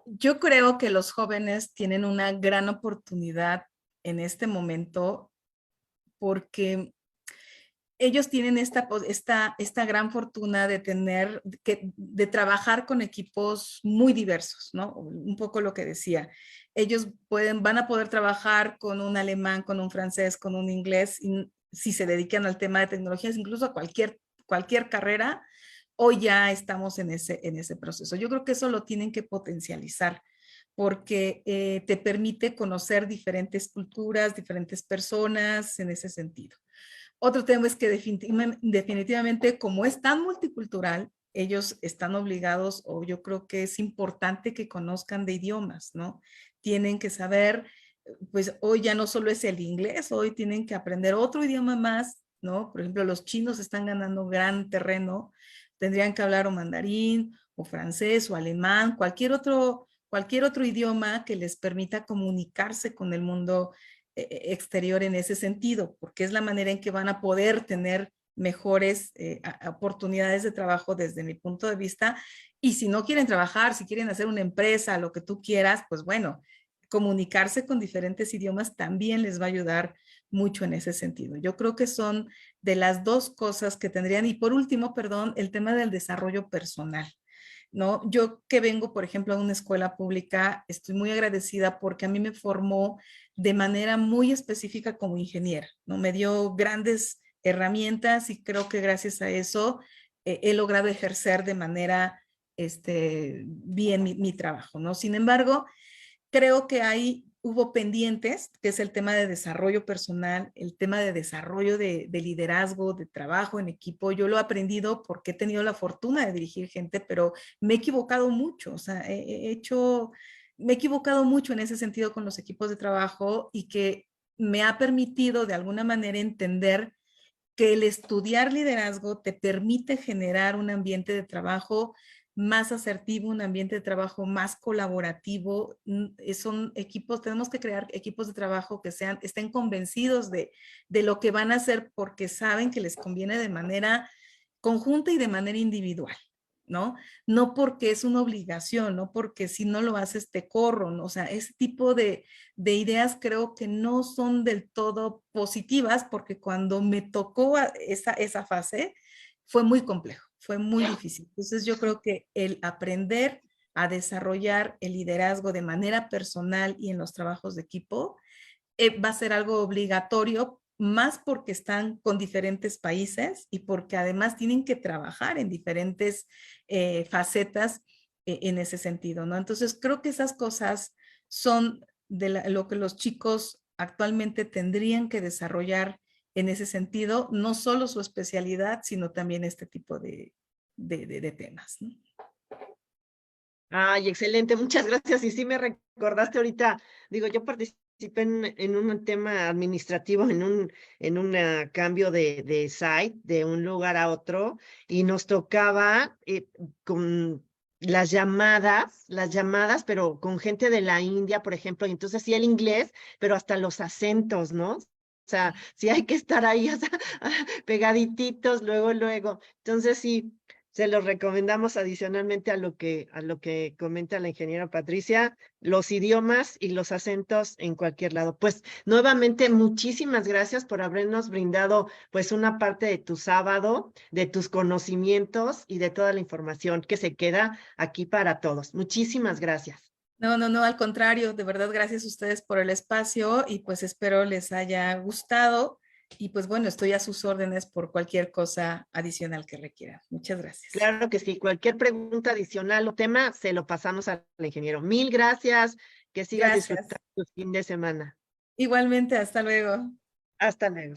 Yo creo que los jóvenes tienen una gran oportunidad en este momento porque ellos tienen esta gran fortuna de de trabajar con equipos muy diversos, ¿no? Un poco lo que decía. Ellos van a poder trabajar con un alemán, con un francés, con un inglés, y si se dedican al tema de tecnologías, incluso a cualquier carrera. Hoy ya estamos en ese proceso. Yo creo que eso lo tienen que potencializar porque te permite conocer diferentes culturas, diferentes personas en ese sentido. Otro tema es que definitivamente, como es tan multicultural, ellos están obligados, o yo creo que es importante que conozcan de idiomas, ¿no? Tienen que saber, pues hoy ya no solo es el inglés, hoy tienen que aprender otro idioma más, ¿no? Por ejemplo, los chinos están ganando gran terreno, tendrían que hablar o mandarín, o francés, o alemán, cualquier otro idioma que les permita comunicarse con el mundo exterior en ese sentido, porque es la manera en que van a poder tener mejores oportunidades de trabajo desde mi punto de vista. Y si no quieren trabajar, si quieren hacer una empresa, lo que tú quieras, pues bueno, comunicarse con diferentes idiomas también les va a ayudar mucho en ese sentido. Yo creo que son de las dos cosas que tendrían. Y por último, perdón, el tema del desarrollo personal. ¿No? Yo que vengo, por ejemplo, a una escuela pública, estoy muy agradecida porque a mí me formó de manera muy específica como ingeniera, ¿no? Me dio grandes herramientas y creo que gracias a eso he logrado ejercer de manera bien mi trabajo, ¿no? Sin embargo, creo que hubo pendientes, que es el tema de desarrollo personal, el tema de desarrollo de liderazgo, de trabajo en equipo. Yo lo he aprendido porque he tenido la fortuna de dirigir gente, pero me he equivocado mucho, o sea, me he equivocado mucho en ese sentido con los equipos de trabajo y que me ha permitido de alguna manera entender que el estudiar liderazgo te permite generar un ambiente de trabajo más asertivo, un ambiente de trabajo más colaborativo. Son equipos, tenemos que crear equipos de trabajo que estén convencidos de lo que van a hacer porque saben que les conviene de manera conjunta y de manera individual, ¿no? No porque es una obligación, no porque si no lo haces te corro, ¿no? O sea, ese tipo de ideas creo que no son del todo positivas porque cuando me tocó esa fase fue muy complejo, fue muy difícil. Entonces yo creo que el aprender a desarrollar el liderazgo de manera personal y en los trabajos de equipo va a ser algo obligatorio, más porque están con diferentes países y porque además tienen que trabajar en diferentes facetas en ese sentido, ¿no? Entonces creo que esas cosas son lo que los chicos actualmente tendrían que desarrollar en ese sentido, no solo su especialidad, sino también este tipo de temas, ¿no? Ay, excelente, muchas gracias. Y sí me recordaste ahorita, digo, yo participé en un tema administrativo, en un cambio de site, de un lugar a otro, y nos tocaba con las llamadas, pero con gente de la India, por ejemplo, y entonces sí el inglés, pero hasta los acentos, ¿no? O sea, sí hay que estar ahí, o sea, pegadititos, luego, luego. Entonces sí. Se los recomendamos adicionalmente a lo que comenta la ingeniera Patricia, los idiomas y los acentos en cualquier lado. Pues nuevamente, muchísimas gracias por habernos brindado pues una parte de tu sábado, de tus conocimientos y de toda la información que se queda aquí para todos. Muchísimas gracias. No, al contrario, de verdad, gracias a ustedes por el espacio y pues espero les haya gustado y pues bueno, estoy a sus órdenes por cualquier cosa adicional que requieran. Muchas gracias. Claro que sí, cualquier pregunta adicional o tema, se lo pasamos al ingeniero. Mil gracias, que sigas Gracias. disfrutando tu fin de semana. Igualmente, hasta luego. Hasta luego.